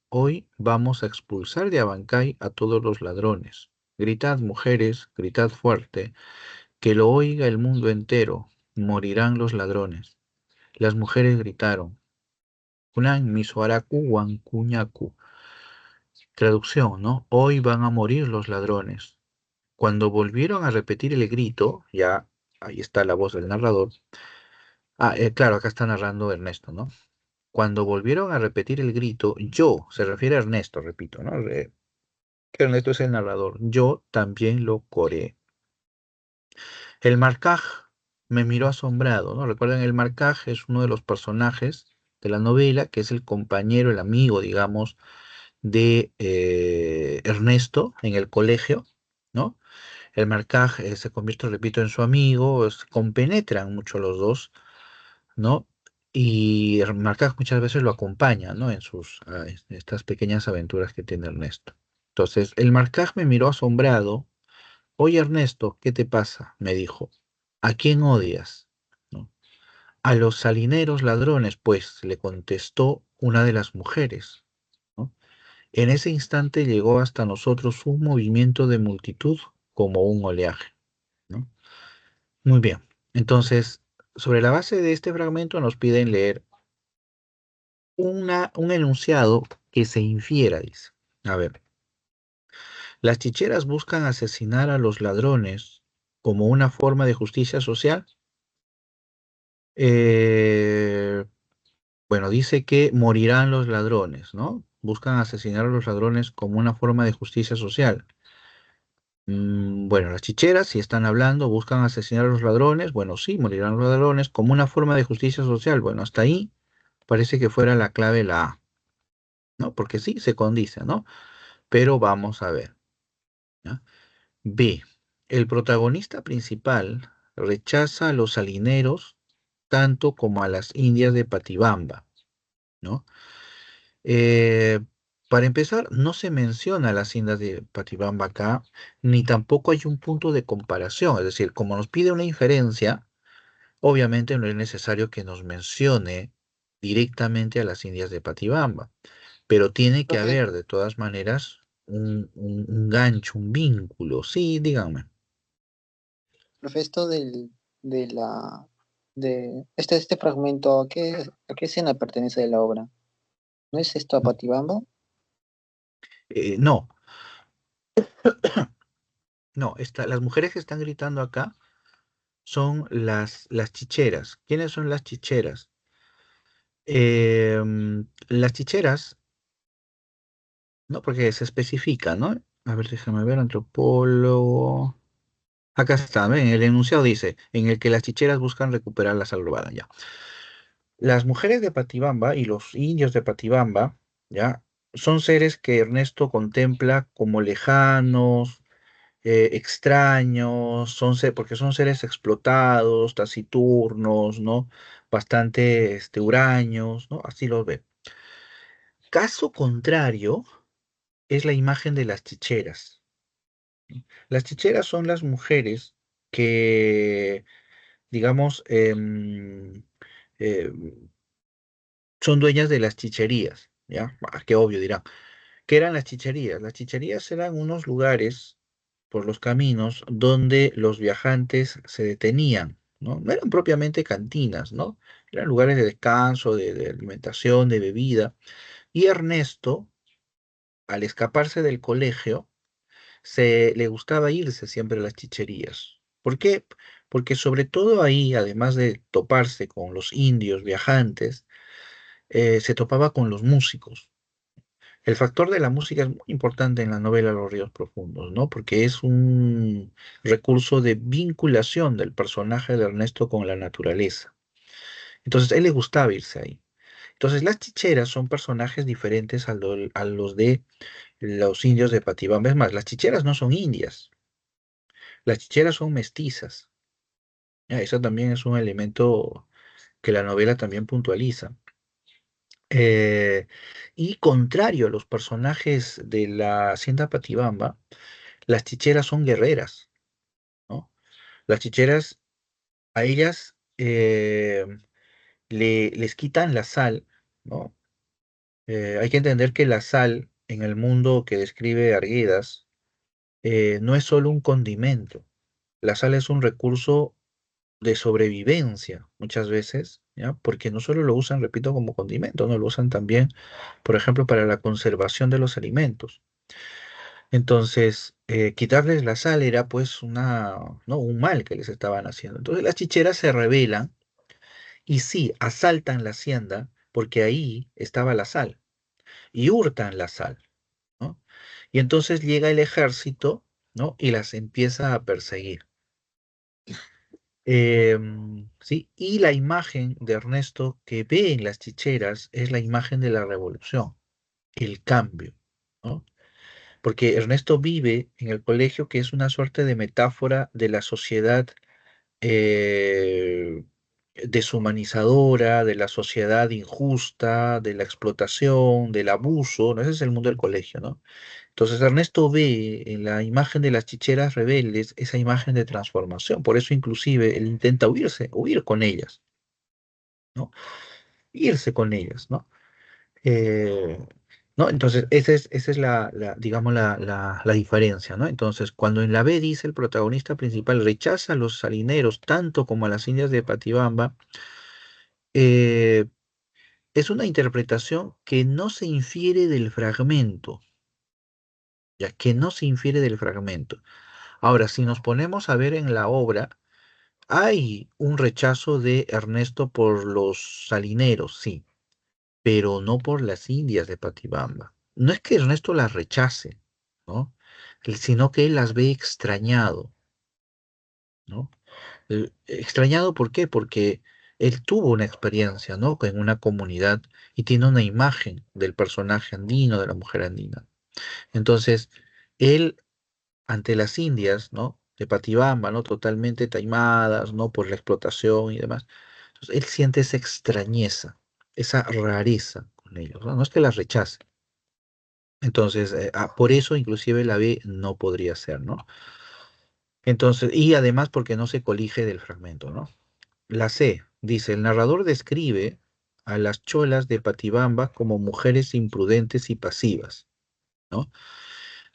Hoy vamos a expulsar de Abancay a todos los ladrones. Gritad, mujeres, gritad fuerte, que lo oiga el mundo entero. Morirán los ladrones. Las mujeres gritaron. Kunan, misuaraku, wankuñaku. Traducción, ¿no? Hoy van a morir los ladrones. Cuando volvieron a repetir el grito, ya ahí está la voz del narrador. Claro, acá está narrando Ernesto, ¿no? Cuando volvieron a repetir el grito, yo, se refiere a Ernesto, repito, ¿no? Que Ernesto es el narrador, yo también lo coreé. El Marcaj me miró asombrado, ¿no? Recuerden, el Marcaj es uno de los personajes de la novela, que es el compañero, el amigo, digamos, de Ernesto en el colegio, ¿no? El Marcaj se convierte, repito, en su amigo, se compenetran mucho los dos, ¿no? Y el Marcaj muchas veces lo acompaña, ¿no? En estas pequeñas aventuras que tiene Ernesto. Entonces, el Marcaj me miró asombrado. Oye, Ernesto, ¿qué te pasa? Me dijo. ¿A quién odias? ¿No? A los salineros ladrones, pues, le contestó una de las mujeres, ¿no? En ese instante llegó hasta nosotros un movimiento de multitud como un oleaje, ¿no? Muy bien. Entonces, sobre la base de este fragmento nos piden leer un enunciado que se infiera, dice. A ver, las chicheras buscan asesinar a los ladrones como una forma de justicia social. Eh, bueno, dice que morirán los ladrones, ¿no? Buscan asesinar a los ladrones como una forma de justicia social. Bueno, las chicheras, si están hablando, buscan asesinar a los ladrones. Bueno, sí, morirán los ladrones como una forma de justicia social. Bueno, hasta ahí parece que fuera la clave la A, ¿no? Porque sí, se condice, ¿no? Pero vamos a ver, ¿ya? B. El protagonista principal rechaza a los salineros tanto como a las indias de Patibamba, ¿no? Eh, para empezar, no se menciona a las indias de Patibamba acá, ni tampoco hay un punto de comparación. Es decir, como nos pide una inferencia, obviamente no es necesario que nos mencione directamente a las indias de Patibamba, pero tiene que Profe, haber de todas maneras un gancho, un vínculo. Sí, díganme. profe, esto de la, de este fragmento, a qué escena pertenece de la obra? ¿No es esto a Patibamba? No, no, las mujeres que están gritando acá son las chicheras. ¿Quiénes son las chicheras? Las chicheras, ¿no? Porque se especifica, ¿no? A ver, déjame ver, antropólogo. Acá está, ¿ven? El enunciado dice, en el que las chicheras buscan recuperar la salvada, ya. Las mujeres de Patibamba y los indios de Patibamba, ¿ya? Son seres que Ernesto contempla como lejanos, extraños, porque son seres explotados, taciturnos, ¿no? Bastante huraños, ¿no? Así los ve. Caso contrario es la imagen de las chicheras. Las chicheras son las mujeres que, digamos, eh, son dueñas de las chicherías, ¿ya? Qué obvio dirán. ¿Qué eran las chicherías? Las chicherías eran unos lugares por los caminos donde los viajantes se detenían, ¿no? No eran propiamente cantinas, ¿no? Eran lugares de descanso, de alimentación, de bebida. Y Ernesto, al escaparse del colegio, le gustaba irse siempre a las chicherías. ¿Por qué? Porque sobre todo ahí, además de toparse con los indios viajantes, se topaba con los músicos. El factor de la música es muy importante en la novela Los Ríos Profundos, ¿no? Porque es un recurso de vinculación del personaje de Ernesto con la naturaleza. Entonces, a él le gustaba irse ahí. Entonces, las chicheras son personajes diferentes a los de los indios de Patibamba. Es más, las chicheras no son indias, las chicheras son mestizas. Eso también es un elemento que la novela también puntualiza. Y contrario a los personajes de la Hacienda Patibamba, las chicheras son guerreras, ¿no? Las chicheras, a ellas les quitan la sal, ¿no? Hay que entender que la sal en el mundo que describe Arguedas no es solo un condimento. La sal es un recurso de sobrevivencia muchas veces, ¿ya? Porque no solo lo usan, repito, como condimento, no lo usan también, por ejemplo, para la conservación de los alimentos. Entonces, quitarles la sal era pues ¿no? Un mal que les estaban haciendo. Entonces las chicheras se rebelan y sí, asaltan la hacienda porque ahí estaba la sal y hurtan la sal, ¿no? Y entonces llega el ejército, ¿no? Y las empieza a perseguir. Sí, y la imagen de Ernesto que ve en las chicheras es la imagen de la revolución, el cambio, ¿no? Porque Ernesto vive en el colegio que es una suerte de metáfora de la sociedad eh, deshumanizadora, de la sociedad injusta, de la explotación, del abuso, ¿no? Ese es el mundo del colegio, ¿no? Entonces Ernesto ve en la imagen de las chicheras rebeldes esa imagen de transformación, por eso inclusive él intenta huir con ellas, ¿no? Irse con ellas, ¿no? Eh, ¿No? Entonces, esa es digamos, la diferencia, ¿no? Entonces, cuando en la B dice el protagonista principal rechaza a los salineros tanto como a las indias de Patibamba, eh, es una interpretación que no se infiere del fragmento, ya que no se infiere del fragmento. Ahora, si nos ponemos a ver en la obra, hay un rechazo de Ernesto por los salineros, sí, pero no por las indias de Patibamba. No es que Ernesto las rechace, ¿no? Sino que él las ve extrañado, ¿no? Extrañado, ¿por qué? Porque él tuvo una experiencia, ¿no? En una comunidad y tiene una imagen del personaje andino, de la mujer andina. Entonces, él, ante las indias, ¿no? De Patibamba, ¿no? Totalmente taimadas, ¿no? Por la explotación y demás. Entonces, él siente esa extrañeza, esa rareza con ellos, ¿no? No es que las rechace. Entonces, por eso inclusive la B no podría ser, ¿no? Entonces, y además porque no se colige del fragmento, ¿no? La C dice, el narrador describe a las cholas de Patibamba como mujeres imprudentes y pasivas, ¿no?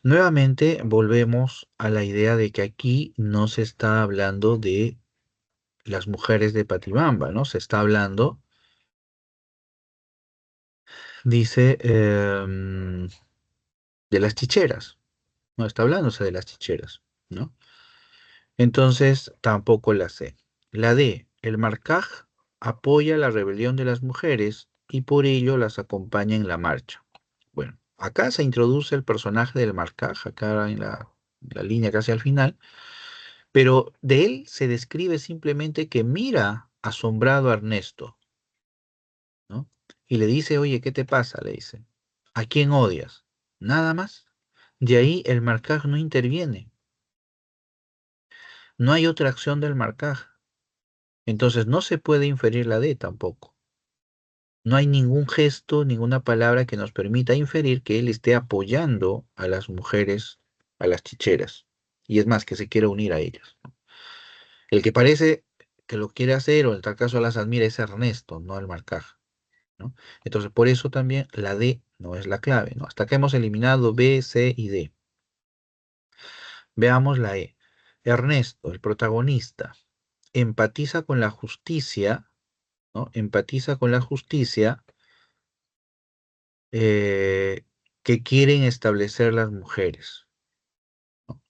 Nuevamente volvemos a la idea de que aquí no se está hablando de las mujeres de Patibamba, ¿no? Se está hablando, dice, de las chicheras, no está hablándose de las chicheras, ¿no? Entonces, tampoco la C. La D, el marcaj apoya la rebelión de las mujeres y por ello las acompaña en la marcha. Bueno, acá se introduce el personaje del marcaj, acá en la línea casi al final, pero de él se describe simplemente que mira asombrado a Ernesto, ¿no? Y le dice, oye, ¿qué te pasa? Le dice, ¿a quién odias? Nada más. De ahí el marcaj no interviene. No hay otra acción del marcaj. Entonces no se puede inferir la D tampoco. No hay ningún gesto, ninguna palabra que nos permita inferir que él esté apoyando a las mujeres, a las chicheras. Y es más, que se quiere unir a ellas. El que parece que lo quiere hacer o en tal caso las admira es Ernesto, no el marcaj, ¿no? Entonces por eso también la D no es la clave, ¿no? Hasta que hemos eliminado B, C y D. Veamos la E. Ernesto, el protagonista, empatiza con la justicia, ¿no? Empatiza con la justicia eh, que quieren establecer las mujeres, ¿no?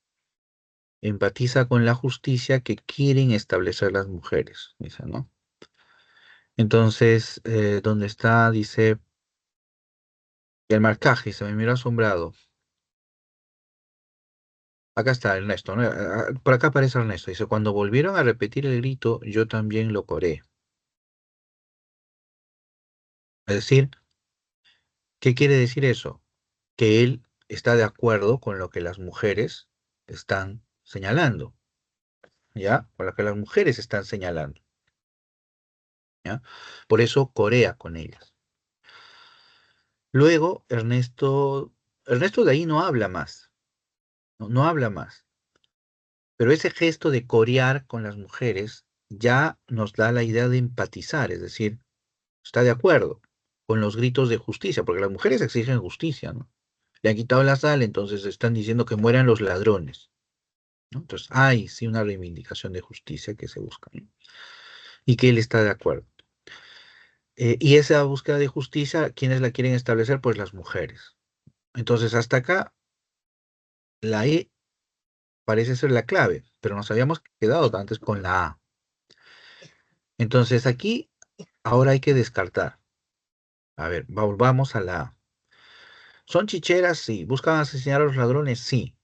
Empatiza con la justicia que quieren establecer las mujeres, dice, ¿no? Entonces, ¿dónde está? Dice, el marcaje, se me mira asombrado. Acá está Ernesto, ¿no? Por acá aparece Ernesto. Dice, cuando volvieron a repetir el grito, yo también lo coré. Es decir, ¿qué quiere decir eso? Que él está de acuerdo con lo que las mujeres están señalando. ¿ya? Por la que las mujeres están señalando, ¿ya? Por eso corea con ellas. Luego, Ernesto de ahí no habla más, no habla más. Pero ese gesto de corear con las mujeres ya nos da la idea de empatizar, es decir, está de acuerdo con los gritos de justicia, porque las mujeres exigen justicia, ¿no? Le han quitado la sal, entonces están diciendo que mueran los ladrones, ¿no? Entonces hay sí una reivindicación de justicia que se busca, ¿no? Y que él está de acuerdo. Y esa búsqueda de justicia, ¿quiénes la quieren establecer? Pues las mujeres. Entonces, hasta acá, la E parece ser la clave, pero nos habíamos quedado antes con la A. Entonces, aquí, ahora hay que descartar. A ver, volvamos a la A. ¿Son chicheras? Sí. ¿Buscan asesinar a los ladrones? Sí.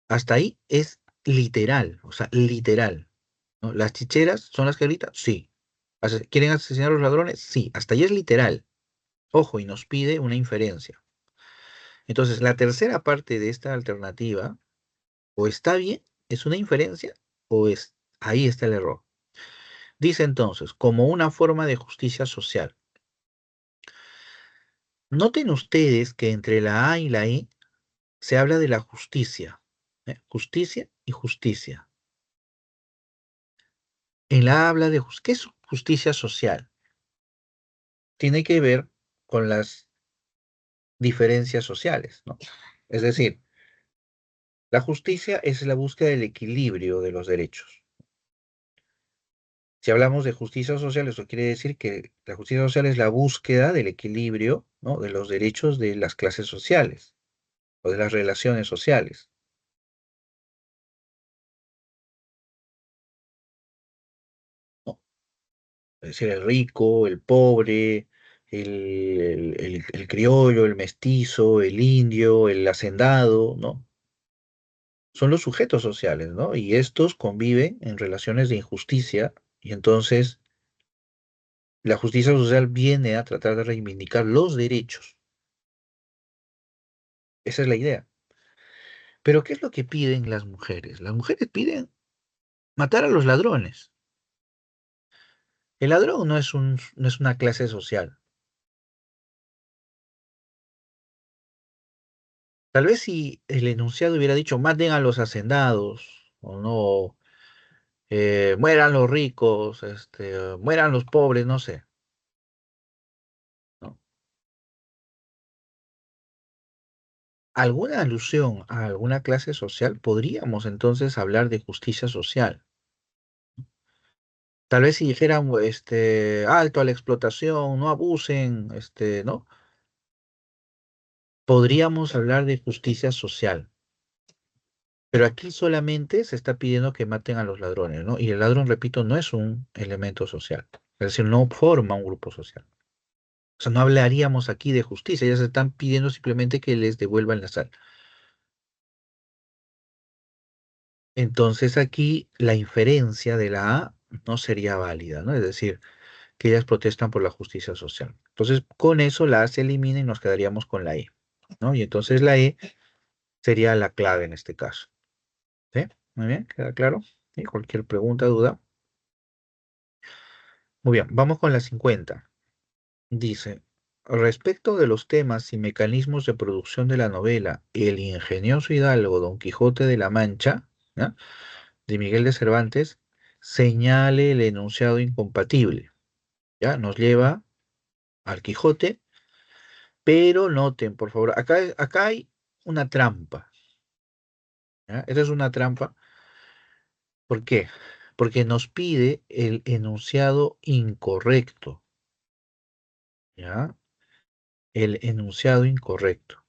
Hasta ahí es literal, o sea, literal, ¿no? ¿Las chicheras son las que gritan? Sí. ¿Quieren asesinar a los ladrones? Sí. Hasta ahí es literal. Ojo, y nos pide una inferencia. Entonces, la tercera parte de esta alternativa, o está bien, es una inferencia, o es, ahí está el error. Dice entonces, como una forma de justicia social. Noten ustedes que entre la A y la I se habla de la justicia, justicia y justicia. En la A habla de ¿qué es justicia social? Tiene que ver con las diferencias sociales, ¿no? Es decir, la justicia es la búsqueda del equilibrio de los derechos. Si hablamos de justicia social, eso quiere decir que la justicia social es la búsqueda del equilibrio, ¿no? De los derechos de las clases sociales o de las relaciones sociales, ¿no? Es decir, el rico, el pobre, el criollo, el mestizo, el indio, el hacendado, ¿no? Son los sujetos sociales, ¿no? Y estos conviven en relaciones de injusticia y entonces la justicia social viene a tratar de reivindicar los derechos. Esa es la idea. Pero ¿qué es lo que piden las mujeres? Las mujeres piden matar a los ladrones. El ladrón no es una clase social. Tal vez si el enunciado hubiera dicho maten a los hacendados, o no, mueran los ricos, mueran los pobres, no sé, ¿no? Alguna alusión a alguna clase social, podríamos entonces hablar de justicia social. Tal vez si dijeran, alto a la explotación, no abusen, ¿no? Podríamos hablar de justicia social. Pero aquí solamente se está pidiendo que maten a los ladrones, ¿no? Y el ladrón, repito, no es un elemento social. Es decir, no forma un grupo social. O sea, no hablaríamos aquí de justicia, ya se están pidiendo simplemente que les devuelvan la sal. Entonces aquí la inferencia de la A no sería válida, ¿no? Es decir, que ellas protestan por la justicia social. Entonces, con eso la A se elimina y nos quedaríamos con la E, ¿no? Y entonces la E sería la clave en este caso. ¿Sí? Muy bien, ¿queda claro? ¿Sí? Cualquier pregunta, duda. Muy bien, vamos con la 50. Dice, respecto de los temas y mecanismos de producción de la novela El ingenioso hidalgo Don Quijote de la Mancha, ¿ya? De Miguel de Cervantes, señale el enunciado incompatible. ¿Ya? Nos lleva al Quijote, pero noten, por favor, acá hay una trampa. ¿Ya? Esta es una trampa. ¿Por qué? Porque nos pide el enunciado incorrecto. ¿Ya? El enunciado incorrecto.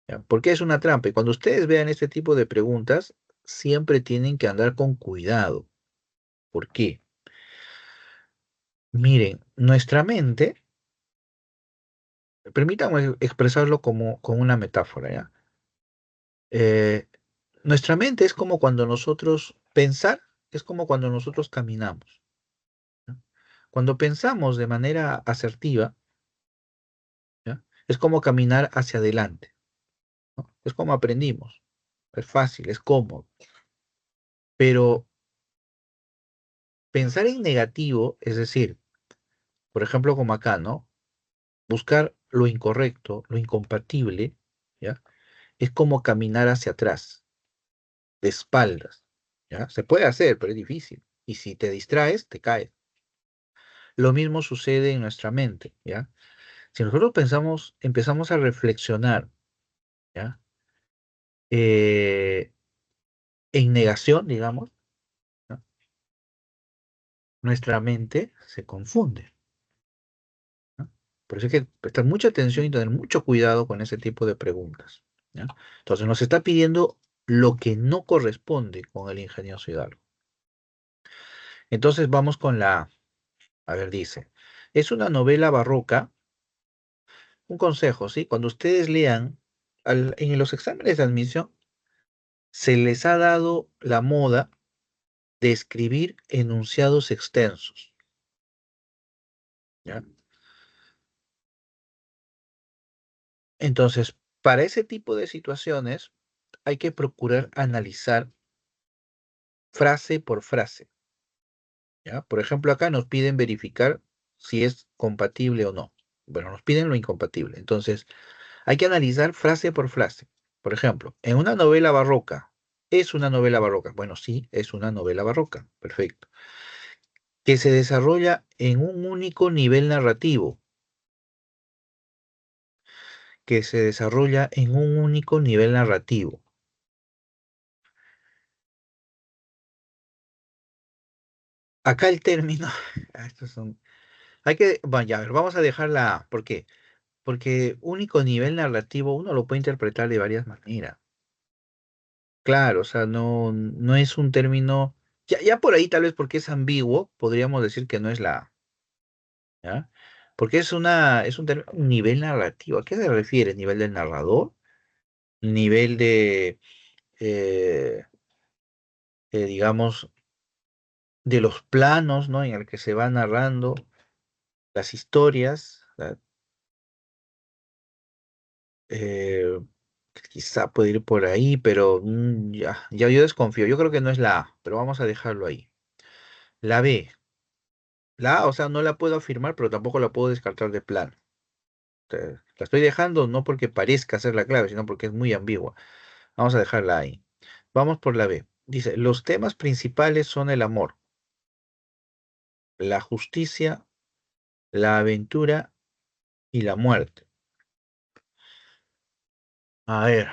¿Ya? ¿Por qué es una trampa? Y cuando ustedes vean este tipo de preguntas, siempre tienen que andar con cuidado. ¿Por qué? Miren, nuestra mente, permítanme expresarlo como con una metáfora, ¿ya? Eh, nuestra mente es como cuando nosotros, pensar es como cuando nosotros caminamos, ¿ya? Cuando pensamos de manera asertiva, ¿ya? Es como caminar hacia adelante, ¿no? Es como aprendimos, es fácil, es cómodo, pero Pensar en negativo, es decir, por ejemplo, como acá, ¿no? Buscar lo incorrecto, lo incompatible, ¿ya? Es como caminar hacia atrás, de espaldas, ¿ya? Se puede hacer, pero es difícil. Y si te distraes, te caes. Lo mismo sucede en nuestra mente, ¿ya? Si nosotros pensamos, empezamos a reflexionar, ¿ya? Eh, en negación, digamos, ¿no? Nuestra mente se confunde, ¿no? Por eso hay que prestar mucha atención y tener mucho cuidado con ese tipo de preguntas, ¿ya? Entonces nos está pidiendo lo que no corresponde con el ingenioso Hidalgo. Entonces vamos con a ver, dice, es una novela barroca. Un consejo, ¿sí? Cuando ustedes lean, en los exámenes de admisión, se les ha dado la moda de escribir enunciados extensos, ¿ya? Entonces, para ese tipo de situaciones, hay que procurar analizar frase por frase, ¿ya? Por ejemplo, acá nos piden verificar si es compatible o no. Bueno, nos piden lo incompatible. Entonces, hay que analizar frase por frase. Por ejemplo, en una novela barroca, ¿es una novela barroca? Bueno, sí, es una novela barroca. Perfecto. Que se desarrolla en un único nivel narrativo. Que se desarrolla en un único nivel narrativo. Acá el término, estos son, hay que, bueno, ya, a ver, vamos a dejarla A. ¿Por qué? Porque único nivel narrativo uno lo puede interpretar de varias maneras. Claro, o sea, no es un término, ya por ahí tal vez porque es ambiguo, podríamos decir que no es la A, ¿ya? Porque es un nivel narrativo. ¿A qué se refiere? ¿Nivel del narrador? ¿Nivel de, eh, digamos, de los planos, ¿no? En el que se va narrando las historias? Eh, Quizá puede ir por ahí, pero ya yo desconfío. Yo creo que no es la A, pero vamos a dejarlo ahí. La B. La A, o sea, no la puedo afirmar, pero tampoco la puedo descartar de plano. La estoy dejando no porque parezca ser la clave, sino porque es muy ambigua. Vamos a dejarla ahí. Vamos por la B. Dice, los temas principales son el amor, la justicia, la aventura y la muerte. A ver,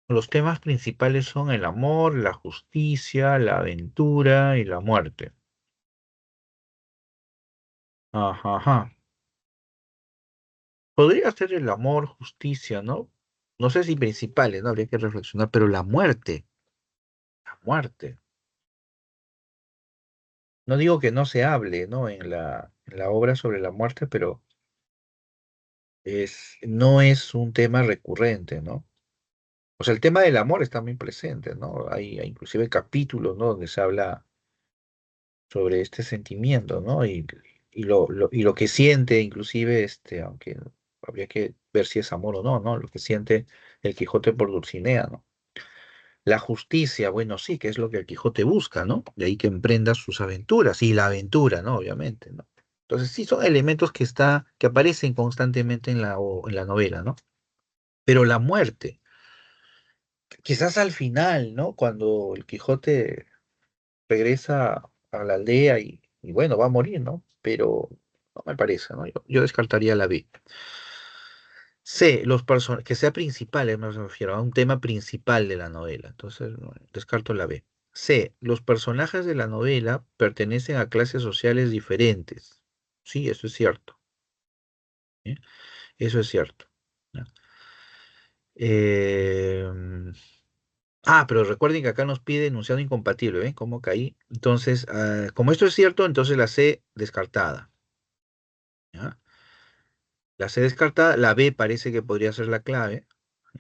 los temas principales son el amor, la justicia, la aventura y la muerte. Ajá, ajá. Podría ser el amor, justicia, ¿no? No sé si principales, ¿no? Habría que reflexionar, pero la muerte. No digo que no se hable, ¿no? En la obra sobre la muerte, pero no es un tema recurrente, ¿no? O sea, el tema del amor está muy presente, ¿no? Hay inclusive capítulos, ¿no? Donde se habla sobre este sentimiento, ¿no? Y lo que siente, inclusive, aunque habría que ver si es amor o no, ¿no? Lo que siente el Quijote por Dulcinea, ¿no? La justicia, bueno, sí, que es lo que el Quijote busca, ¿no? De ahí que emprenda sus aventuras, y la aventura, ¿no? Obviamente, ¿no? Entonces, sí, son elementos que aparecen constantemente en la novela, ¿no? Pero la muerte, quizás al final, ¿no? Cuando el Quijote regresa a la aldea y bueno, va a morir, ¿no? Pero no me parece, ¿no? Yo descartaría la B. C, los personajes, que sea principal, me refiero a un tema principal de la novela. Entonces, no, descarto la B. C, los personajes de la novela pertenecen a clases sociales diferentes. Sí, eso es cierto. ¿Eh? Eso es cierto. ¿Ya? Em, pero recuerden que acá nos pide enunciado incompatible, ¿ven? ¿Cómo caí? Entonces, como esto es cierto, entonces la C descartada. ¿Ya? La C descartada, la B parece que podría ser la clave.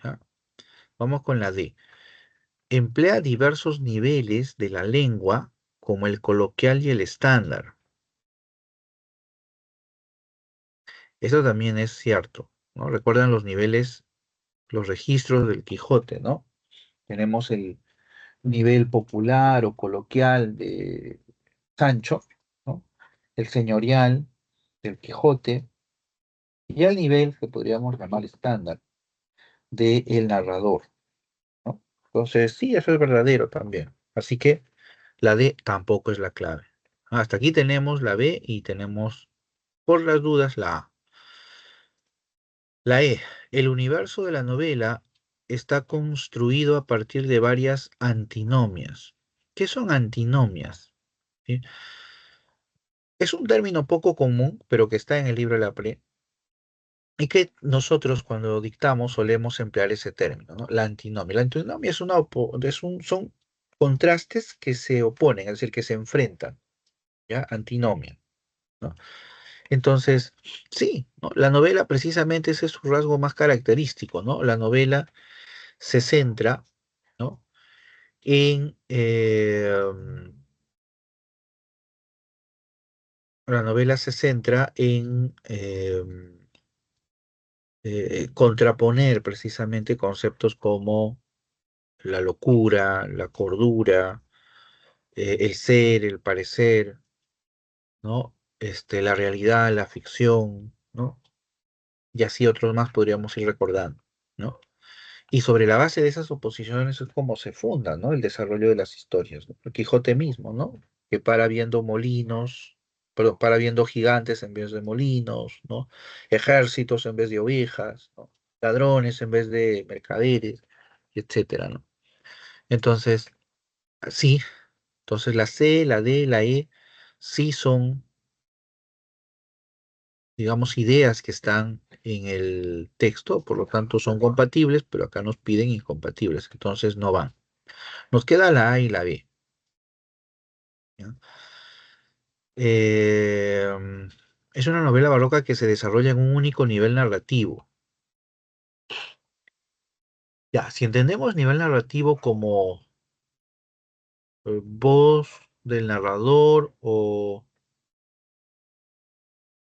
¿Ya? Vamos con la D. Emplea diversos niveles de la lengua, como el coloquial y el estándar. Eso también es cierto, ¿no? Recuerdan los niveles, los registros del Quijote, ¿no? Tenemos nivel popular o coloquial de Sancho, ¿no? El señorial del Quijote, y al nivel que podríamos llamar estándar de el narrador, ¿no? Entonces, sí, eso es verdadero también. Así que la D tampoco es la clave. Hasta aquí tenemos la B y tenemos, por las dudas, la A. La E. El universo de la novela está construido a partir de varias antinomias. ¿Qué son antinomias? ¿Sí? Es un término poco común, pero que está en el libro de la PRE, y que nosotros cuando dictamos solemos emplear ese término, ¿no? La antinomia. La antinomia es son contrastes que se oponen, es decir, que se enfrentan, ¿ya? Antinomia, ¿no? Entonces, sí, ¿no? La novela precisamente ese es su rasgo más característico, ¿no? Se centra, ¿no? en, la novela se centra en contraponer precisamente conceptos como la locura, la cordura, el ser, el parecer, ¿no? La realidad, la ficción, ¿no? Y así otros más podríamos ir recordando, ¿no? Y sobre la base de esas oposiciones es como se funda, ¿no? El desarrollo de las historias, ¿no? El Quijote mismo, ¿no? Que para viendo molinos, perdón, para viendo gigantes en vez de molinos, ¿no? Ejércitos en vez de ovejas, ¿no? Ladrones en vez de mercaderes, etcétera, ¿no? Entonces, sí, entonces la C, la D, la E, sí son, digamos, ideas que están en el texto, por lo tanto son compatibles, pero acá nos piden incompatibles, entonces no van. Nos queda la A y la B. ¿Ya? Eh, es una novela barroca que se desarrolla en un único nivel narrativo. Ya, si entendemos nivel narrativo como voz del narrador, o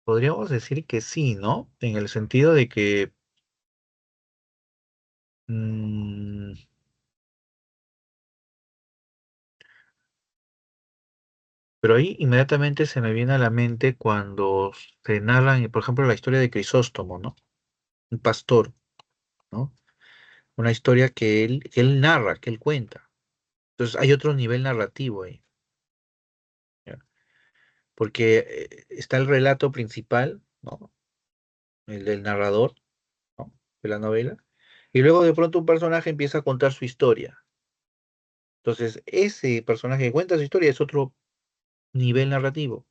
podríamos decir que sí, ¿no? En el sentido de que mm, pero ahí inmediatamente se me viene a la mente cuando se narran, por ejemplo, la historia de Crisóstomo, ¿no? Un pastor, ¿no? Una historia que él narra, que él cuenta. Entonces hay otro nivel narrativo ahí, ¿ya? Porque está el relato principal, ¿no? El del narrador, ¿no? De la novela. Y luego de pronto un personaje empieza a contar su historia. Entonces ese personaje que cuenta su historia es otro nivel narrativo.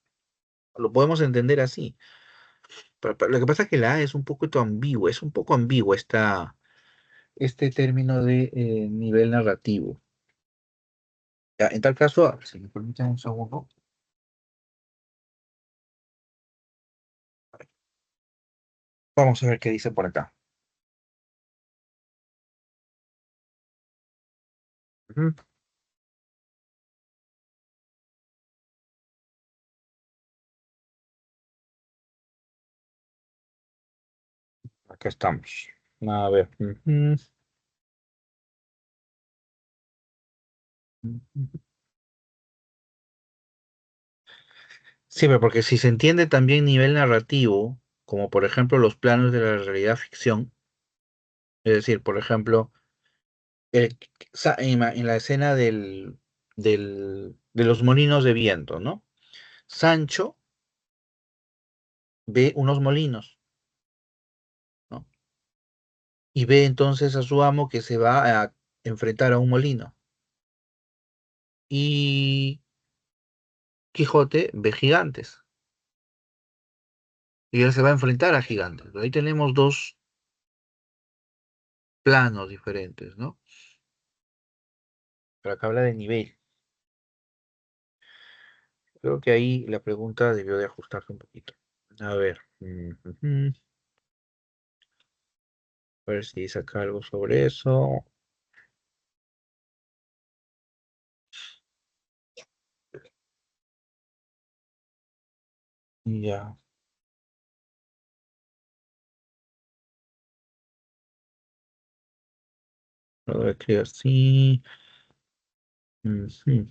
Lo podemos entender así. Pero lo que pasa es que la A es un poco ambiguo, es un poco ambiguo este término de nivel narrativo. Ya, en tal caso, a ver, si me permiten un segundo, vamos a ver qué dice por acá. Ujú. Acá estamos. A ver. Ujú. Sí, pero porque si se entiende también nivel narrativo, como por ejemplo los planos de la realidad ficción, es decir, por ejemplo, en la escena de los molinos de viento, ¿no? Sancho ve unos molinos, ¿no? Y ve entonces a su amo que se va a enfrentar a un molino. Y Quijote ve gigantes. Y él se va a enfrentar a gigantes. Ahí tenemos dos planos diferentes, ¿no? Pero acá habla de nivel. Creo que ahí la pregunta debió de ajustarse un poquito. A ver. Ujú. A ver si saca algo sobre eso. Ya. Lo escribo así. Ujú.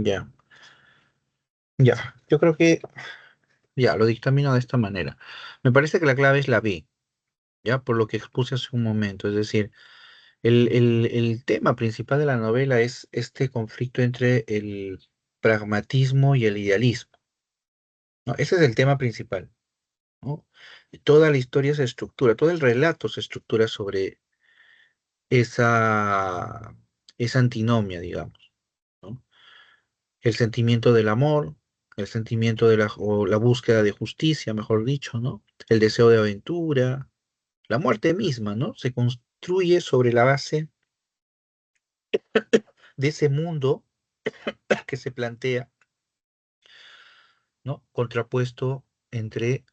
Ya, ya. Yo creo que ya lo dictamino de esta manera. Me parece que la clave es la B, ya por lo que expuse hace un momento. Es decir, el tema principal de la novela es este conflicto entre el pragmatismo y el idealismo, ¿no? Ese es el tema principal, ¿no? Toda la historia se estructura, todo el relato se estructura sobre esa, esa antinomia, digamos, ¿no? El sentimiento del amor, el sentimiento de o la búsqueda de justicia, mejor dicho, ¿no? El deseo de aventura, la muerte misma, ¿no? Se construye sobre la base de ese mundo que se plantea, ¿no? Contrapuesto entre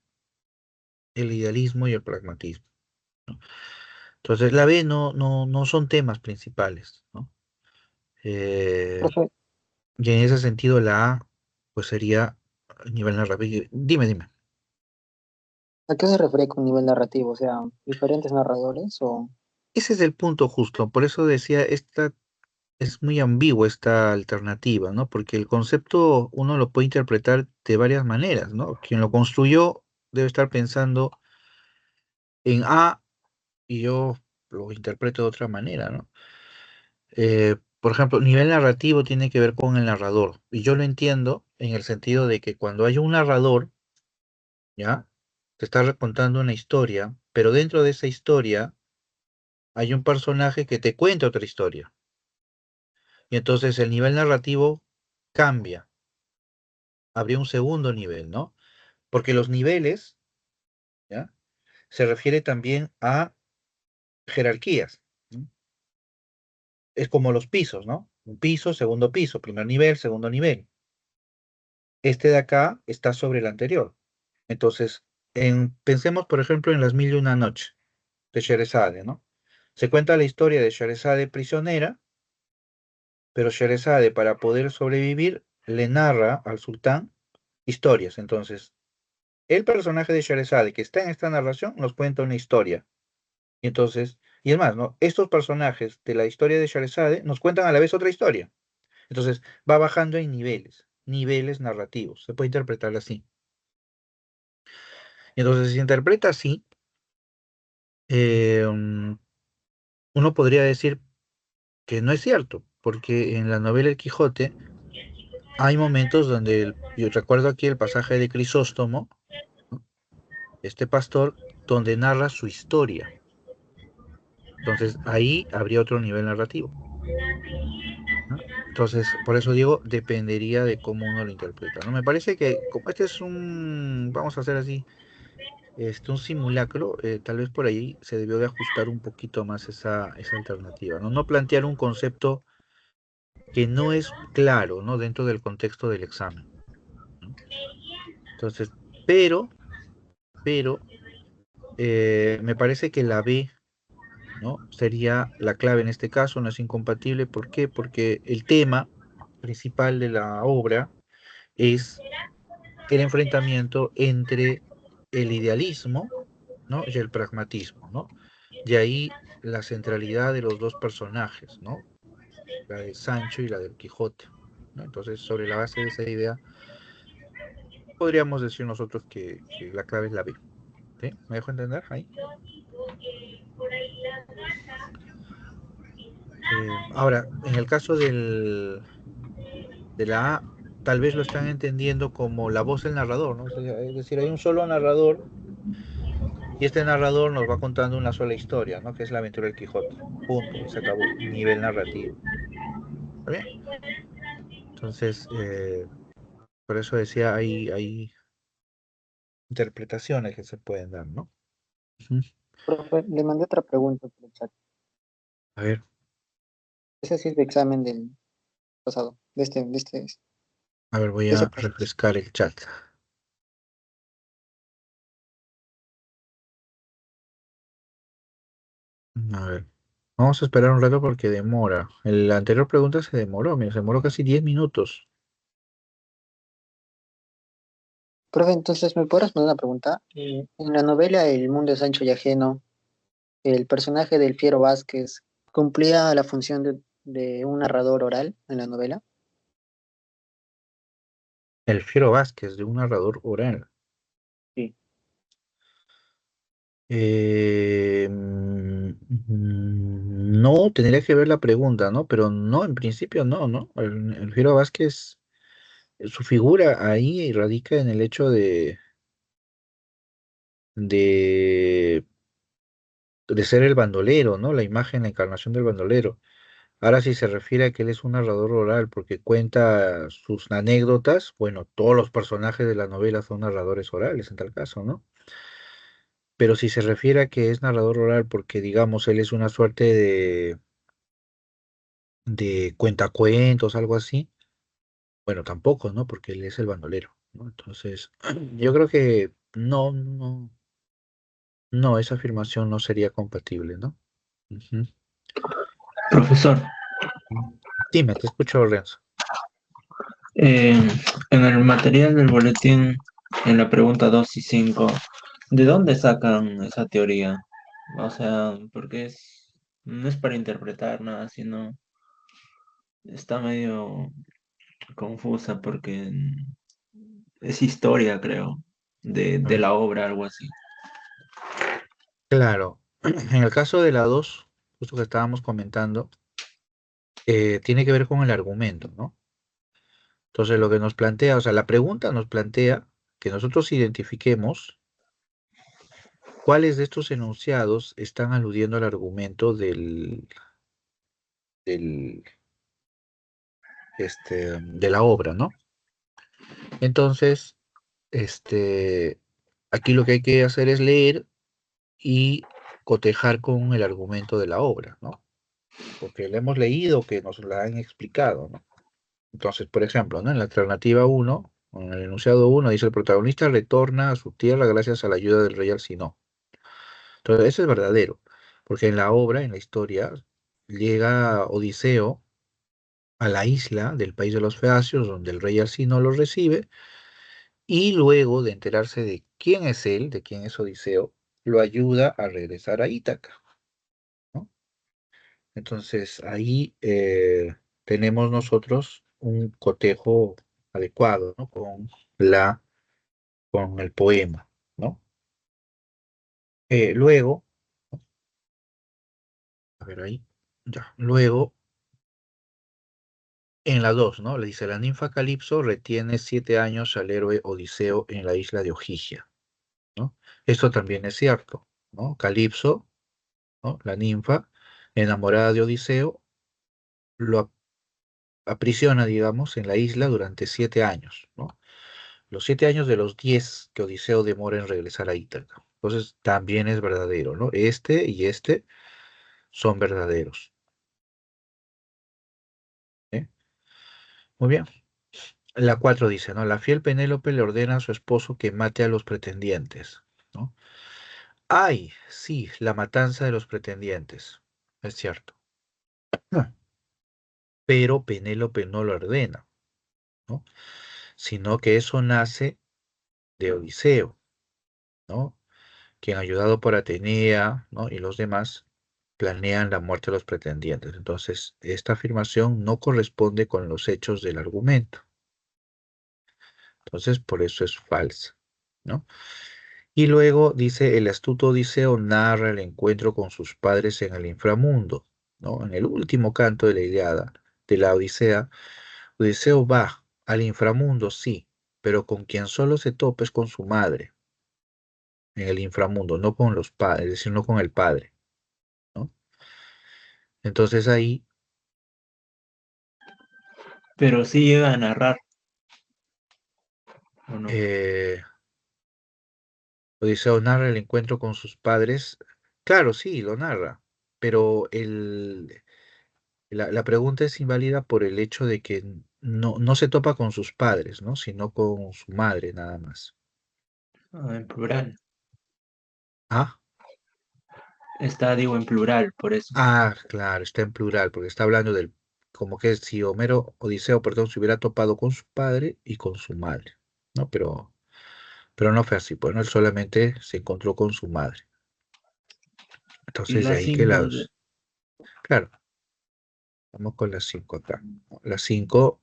el idealismo y el pragmatismo, ¿no? Entonces, la B no son temas principales, ¿no? Eh, Profe, y en ese sentido, la A, pues sería a nivel narrativo. Dime, dime. ¿a qué se refiere con nivel narrativo? O sea, ¿diferentes narradores o...? Ese es el punto justo. Por eso decía, esta es muy ambigua esta alternativa, ¿no? Porque el concepto uno lo puede interpretar de varias maneras, ¿no? Quien lo construyó debe estar pensando en A y yo lo interpreto de otra manera, ¿no? Por ejemplo, nivel narrativo tiene que ver con el narrador. Y yo lo entiendo en el sentido de que cuando hay un narrador, ¿ya? Te está contando una historia, pero dentro de esa historia hay un personaje que te cuenta otra historia. Y entonces el nivel narrativo cambia. Habría un segundo nivel, ¿no? Porque los niveles, ¿ya? Se refiere también a jerarquías, ¿no? Es como los pisos, ¿no? Un piso, segundo piso, primer nivel, segundo nivel. Este de acá está sobre el anterior. Entonces, pensemos, por ejemplo, en Las Mil y una Noche de Sherezade, ¿no? Se cuenta la historia de Sherezade prisionera, pero Sherezade, para poder sobrevivir, le narra al sultán historias. Entonces, el personaje de Sherezade que está en esta narración nos cuenta una historia. Y entonces, y es más, ¿no? Estos personajes de la historia de Sherezade nos cuentan a la vez otra historia. Entonces, va bajando en niveles, niveles narrativos. Se puede interpretar así. Y entonces, si se interpreta así, uno podría decir que no es cierto, porque en la novela El Quijote hay momentos donde, yo recuerdo aquí el pasaje de Crisóstomo, ¿no? Este pastor, donde narra su historia. Entonces, ahí habría otro nivel narrativo, ¿no? Entonces, por eso digo, dependería de cómo uno lo interpreta, ¿no? Me parece que como este es vamos a hacer así, un simulacro, tal vez por ahí se debió de ajustar un poquito más esa alternativa, ¿no? No plantear un concepto que no es claro, ¿no? Dentro del contexto del examen, ¿no? Entonces, pero, me parece que la B, ¿no? Sería la clave en este caso, no es incompatible. ¿Por qué? Porque el tema principal de la obra es el enfrentamiento entre el idealismo, ¿no? Y el pragmatismo, ¿no? De ahí la centralidad de los dos personajes, ¿no? La de Sancho y la del Quijote, ¿no? Entonces, sobre la base de esa idea, podríamos decir nosotros que la clave es la B, ¿sí? ¿Me dejo entender ahí? Ahora, en el caso de la A, tal vez lo están entendiendo como la voz del narrador, ¿no? O sea, es decir, hay un solo narrador y este narrador nos va contando una sola historia, ¿no? Que es la aventura del Quijote. Punto, y se acabó. Nivel narrativo. ¿Está bien? Entonces, por eso decía, hay interpretaciones que se pueden dar, ¿no? Ujú. Profe, le mandé otra pregunta por el chat. A ver, Ese sí es de examen del pasado, de a ver, voy ese a proceso. refrescar el chat. A ver. Vamos a esperar un rato porque demora. La anterior pregunta se demoró, mira, se demoró casi 10 minutos. Profe, entonces, ¿me puedo responder una pregunta? En la novela El mundo es ancho y ajeno, el personaje del Piero Vázquez cumplía la función de un narrador oral en la novela. El Fiero Vázquez, de un narrador oral. Sí. No, tendría que ver la pregunta, ¿no? Pero no, en principio no, ¿no? El Fiero Vázquez, su figura ahí radica en el hecho de, de ser el bandolero, ¿no? La imagen, la encarnación del bandolero. Ahora, si se refiere a que él es un narrador oral porque cuenta sus anécdotas, bueno, todos los personajes de la novela son narradores orales en tal caso, ¿no? Pero si se refiere a que es narrador oral porque, digamos, él es una suerte de cuentacuentos, algo así, bueno, tampoco, ¿no? Porque él es el bandolero, ¿no? Entonces, yo creo que no, esa afirmación no sería compatible, ¿no? Ujú. Profesor, Dime, te escucho, Renzo. eh, en el material del boletín, en la pregunta 2 y 5, ¿de dónde sacan esa teoría? O sea, porque no es para interpretar nada, sino está medio confusa porque es historia, creo, de Mm. la obra, algo así. Claro, en el caso de la 2, justo que estábamos comentando, tiene que ver con el argumento, ¿no? Entonces, lo que nos plantea, o sea, la pregunta nos plantea que nosotros identifiquemos cuáles de estos enunciados están aludiendo al argumento del, de la obra, ¿no? Entonces, aquí lo que hay que hacer es leer y cotejar con el argumento de la obra, ¿no? Porque lo hemos leído, que nos la han explicado, ¿no? Entonces, por ejemplo, ¿no? En la alternativa uno, en el enunciado uno, dice el protagonista retorna a su tierra gracias a la ayuda del rey Alcinó. Entonces, eso es verdadero, porque en la obra, en la historia, llega Odiseo a la isla del país de los Feacios, donde el rey Alcinó lo recibe, y luego de enterarse de quién es él, de quién es Odiseo, lo ayuda a regresar a Ítaca, ¿no? Entonces, ahí tenemos nosotros un cotejo adecuado, ¿no? Con el poema, ¿no? Luego, a ver ahí, ya, luego, en la 2, ¿no? Le dice, la ninfa Calipso retiene 7 años al héroe Odiseo en la isla de Ojigia, ¿no? Esto también es cierto, ¿no? Calipso, ¿no? La ninfa, enamorada de Odiseo, lo aprisiona, digamos, en la isla durante 7 años, ¿no? Los 7 años de los 10 que Odiseo demora en regresar a Ítaca. Entonces, también es verdadero, ¿no? Este y este son verdaderos, ¿eh? Muy bien. La 4 dice, ¿no? La fiel Penélope le ordena a su esposo que mate a los pretendientes, ¿no? Ay, sí, la matanza de los pretendientes, es cierto. Ah. Pero Penélope no lo ordena, ¿no? Sino que eso nace de Odiseo, ¿no? Quien ayudado por Atenea, ¿no? Y los demás planean la muerte de los pretendientes. Entonces, esta afirmación no corresponde con los hechos del argumento. Entonces, por eso es falsa, ¿no? Y luego dice, el astuto Odiseo narra el encuentro con sus padres en el inframundo, ¿no? En el último canto de la Ilíada, de la Odisea, Odiseo va al inframundo, sí, pero con quien solo se topa es con su madre en el inframundo, no con los padres, es decir, no con el padre, ¿no? Entonces ahí, Pero sí llega a narrar, ¿o no? eh, Odiseo narra el encuentro con sus padres. Claro, sí, lo narra, pero la pregunta es inválida por el hecho de que no se topa con sus padres, ¿no? Sino con su madre nada más. Ah, en plural. Ah, Está, digo, en plural, por eso. Ah, claro, está en plural, porque está hablando del, como que si Odiseo, perdón, se hubiera topado con su padre y con su madre, ¿no? Pero no fue así, pues, ¿no? Él solamente se encontró con su madre. Y Entonces, de las ahí que 5 claro, vamos con las 5 acá. Las 5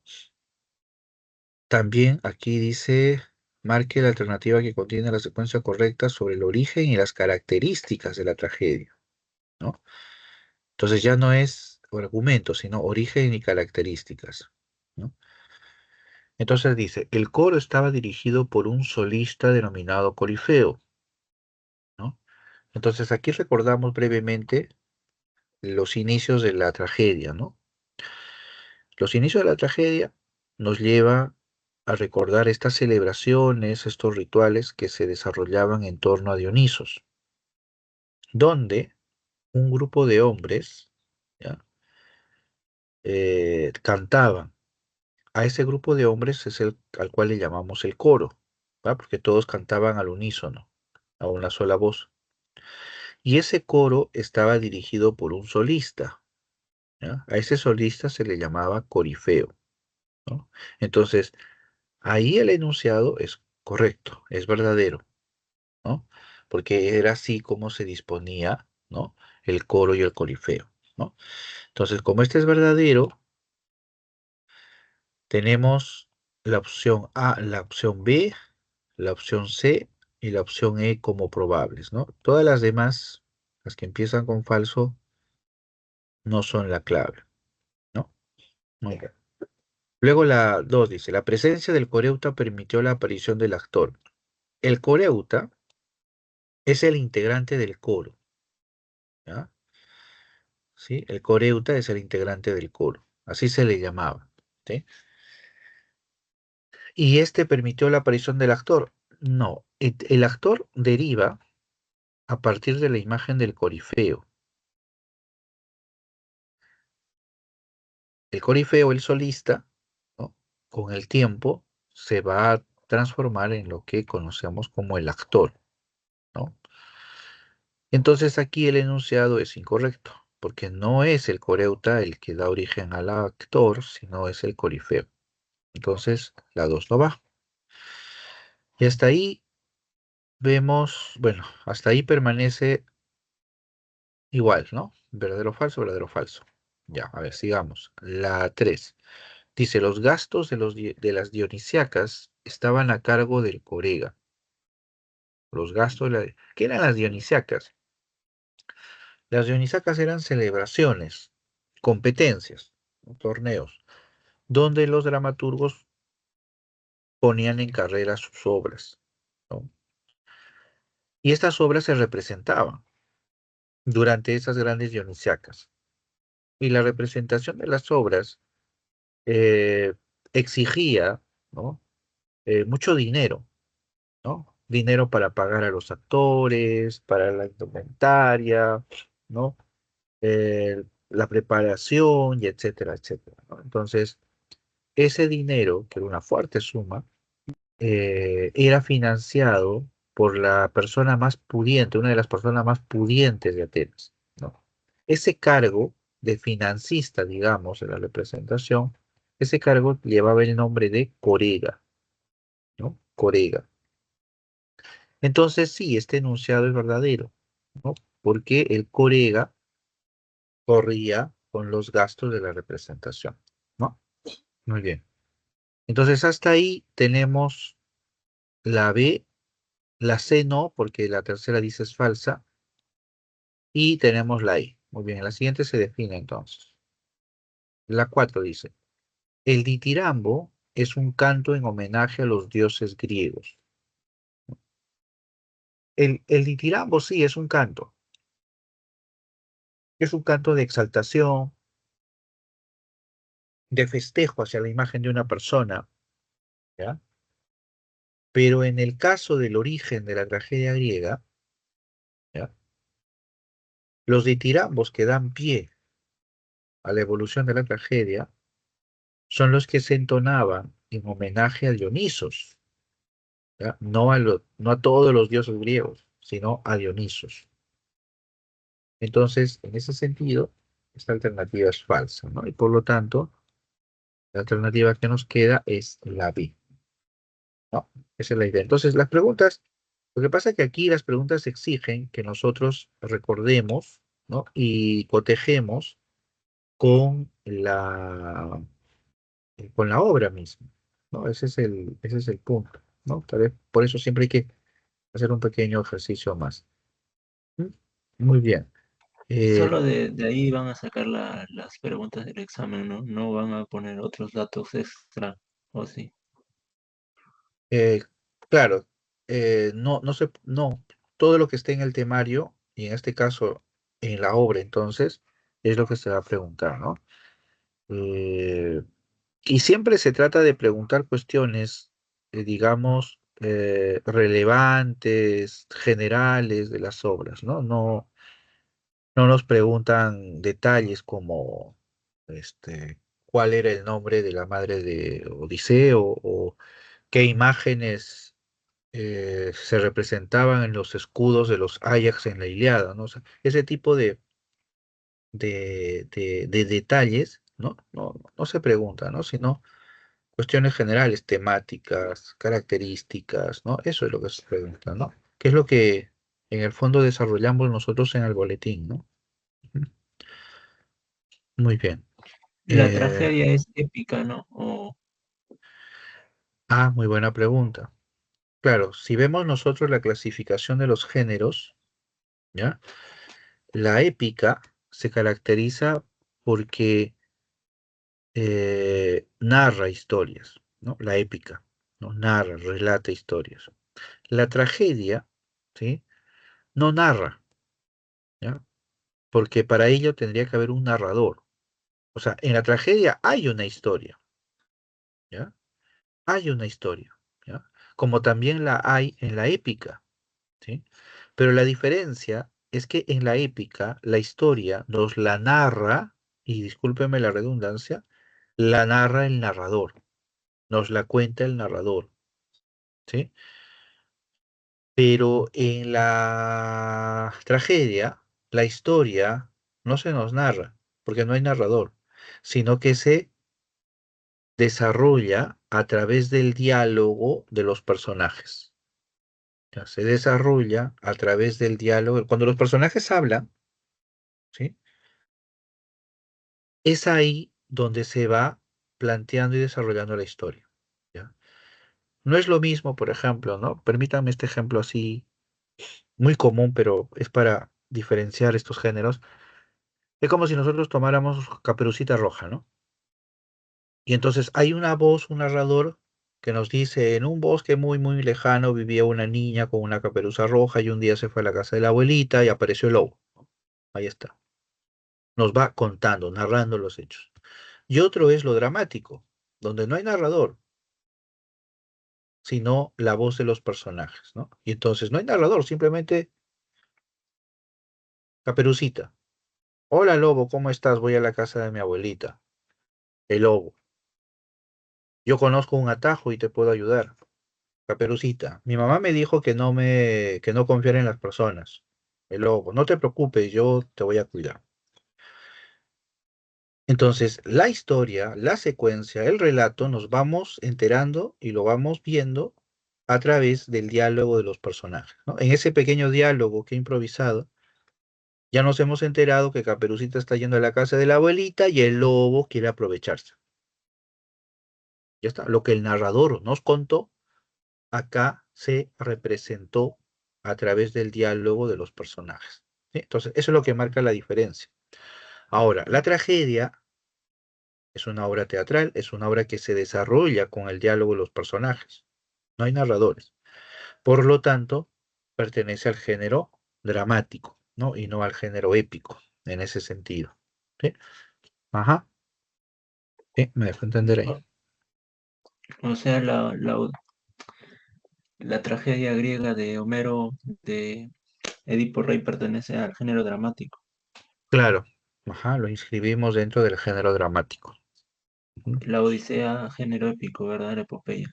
también aquí dice, marque la alternativa que contiene la secuencia correcta sobre el origen y las características de la tragedia, ¿no? Entonces ya no es argumento, sino origen y características, ¿no? Entonces dice, el coro estaba dirigido por un solista denominado Corifeo, ¿no? Entonces aquí recordamos brevemente los inicios de la tragedia, ¿no? Los inicios de la tragedia nos lleva a recordar estas celebraciones, estos rituales que se desarrollaban en torno a Dionisos, donde un grupo de hombres, ¿ya? Cantaban. A ese grupo de hombres es el al cual le llamamos el coro, ¿va? Porque todos cantaban al unísono, a una sola voz. Y ese coro estaba dirigido por un solista, ¿ya? A ese solista se le llamaba corifeo, ¿no? Entonces, ahí el enunciado es correcto, es verdadero, ¿no? Porque era así como se disponía, ¿no? El coro y el corifeo, ¿no? Entonces, como este es verdadero, tenemos la opción A, la opción B, la opción C y la opción E como probables, ¿no? Todas las demás, las que empiezan con falso, no son la clave, ¿no? Muy bien. Luego la 2 dice, la presencia del coreuta permitió la aparición del actor. El coreuta es el integrante del coro, ¿ya? ¿Sí? El coreuta es el integrante del coro, así se le llamaba, ¿sí? ¿Y este permitió la aparición del actor? No, el actor deriva a partir de la imagen del corifeo. El corifeo, el solista, ¿no? Con el tiempo se va a transformar en lo que conocemos como el actor, ¿no? Entonces aquí el enunciado es incorrecto, porque no es el coreuta el que da origen al actor, sino es el corifeo. Entonces la 2 no va. Y hasta ahí vemos, bueno, hasta ahí permanece igual, ¿no? Verdadero, falso, verdadero, falso. Ya, a ver, sigamos. La 3 dice, los gastos de las dionisiacas estaban a cargo del corega. Los gastos ¿Qué eran las dionisiacas? Las dionisacas eran celebraciones, competencias, ¿no? Torneos, donde los dramaturgos ponían en carrera sus obras, ¿no? Y estas obras se representaban durante esas grandes dionisiacas. Y la representación de las obras eh, exigía, ¿no? Mucho dinero, ¿no? Dinero para pagar a los actores, para la indumentaria, ¿no? La preparación y etcétera, etcétera, ¿no? Entonces, ese dinero, que era una fuerte suma, era financiado por la persona más pudiente, una de las personas más pudientes de Atenas, ¿no? Ese cargo de financista, digamos, en la representación, ese cargo llevaba el nombre de corega, ¿no? Corega. Entonces, sí, este enunciado es verdadero, ¿no? Porque el corega corría con los gastos de la representación, ¿no? Muy bien. Entonces, hasta ahí tenemos la B, la C no, porque la tercera dice es falsa, y tenemos la I. Muy bien, la siguiente se define entonces. La 4 dice, el ditirambo es un canto en homenaje a los dioses griegos. El ditirambo sí es un canto de exaltación, de festejo hacia la imagen de una persona, ¿ya? Pero en el caso del origen de la tragedia griega, ¿ya? Los ditirambos que dan pie a la evolución de la tragedia son los que se entonaban en homenaje a Dionisos, ¿ya? No a todos los dioses griegos, sino a Dionisos. Entonces, en ese sentido, esta alternativa es falsa, ¿no? Y por lo tanto, la alternativa que nos queda es la B, ¿no? Esa es la idea. Entonces, las preguntas, lo que pasa es que aquí las preguntas exigen que nosotros recordemos, ¿no? Y cotejemos con con la obra misma, ¿no? Ese es el punto, ¿no? Tal vez por eso siempre hay que hacer un pequeño ejercicio más. ¿Mm? Muy bien. Eh, Solo de ahí van a sacar las preguntas del examen, ¿no? No van a poner otros datos extra, ¿o sí? eh, claro, no, todo lo que esté en el temario, y en este caso en la obra, entonces, es lo que se va a preguntar, ¿no? Eh, y siempre se trata de preguntar cuestiones, digamos, relevantes, generales de las obras, ¿no? No nos preguntan detalles como, cuál era el nombre de la madre de Odiseo o qué imágenes se representaban en los escudos de los Ajax en la Ilíada, ¿no? O sea, ese tipo de detalles, ¿no? No se pregunta, ¿no? Sino cuestiones generales, temáticas, características, ¿no? Eso es lo que se pregunta, ¿no? ¿Qué es lo que en el fondo desarrollamos nosotros en el boletín, ¿no? Ujú. Muy bien. La Eh, tragedia es épica, ¿no? O muy buena pregunta. Claro, si vemos nosotros la clasificación de los géneros, ¿ya? La épica se caracteriza porque narra historias, ¿no? La épica, ¿no? Narra, relata historias. La tragedia, ¿sí? No narra, ¿ya? Porque para ello tendría que haber un narrador. O sea, en la tragedia hay una historia, ¿ya? Hay una historia, ¿ya? Como también la hay en la épica, ¿sí? Pero la diferencia es que en la épica la historia nos la narra, y discúlpeme la redundancia, la narra el narrador, nos la cuenta el narrador, ¿sí? Pero en la tragedia, la historia no se nos narra, porque no hay narrador, sino que se desarrolla a través del diálogo de los personajes. Ya, se desarrolla a través del diálogo. Cuando los personajes hablan, ¿sí? Es ahí donde se va planteando y desarrollando la historia. ¿Ya? No es lo mismo, por ejemplo, ¿no? Permítanme este ejemplo así, muy común, pero es para diferenciar estos géneros. Es como si nosotros tomáramos Caperucita Roja, ¿no? Y entonces hay una voz, un narrador, que nos dice, en un bosque muy, muy lejano vivía una niña con una caperuza roja y un día se fue a la casa de la abuelita y apareció el lobo. Ahí está. Nos va contando, narrando los hechos. Y otro es lo dramático, donde no hay narrador, sino la voz de los personajes, ¿no? Y entonces no hay narrador, simplemente Caperucita. Hola lobo, ¿cómo estás? Voy a la casa de mi abuelita. El lobo. Yo conozco un atajo y te puedo ayudar. Caperucita. Mi mamá me dijo que no confiara en las personas. El lobo. No te preocupes, yo te voy a cuidar. Entonces, la historia, la secuencia, el relato, nos vamos enterando y lo vamos viendo a través del diálogo de los personajes, ¿no? En ese pequeño diálogo que he improvisado, ya nos hemos enterado que Caperucita está yendo a la casa de la abuelita y el lobo quiere aprovecharse. Ya está. Lo que el narrador nos contó, acá se representó a través del diálogo de los personajes. ¿Sí? Entonces, eso es lo que marca la diferencia. Ahora, la tragedia es una obra teatral, es una obra que se desarrolla con el diálogo de los personajes. No hay narradores. Por lo tanto, pertenece al género dramático, ¿no? Y no al género épico, en ese sentido. ¿Sí? Ajá. Sí, me dejó entender ahí. o sea, la tragedia griega de Homero de Edipo Rey pertenece al género dramático. Claro. Ajá, lo inscribimos dentro del género dramático. Ujú. La Odisea, género épico, ¿verdad? La epopeya.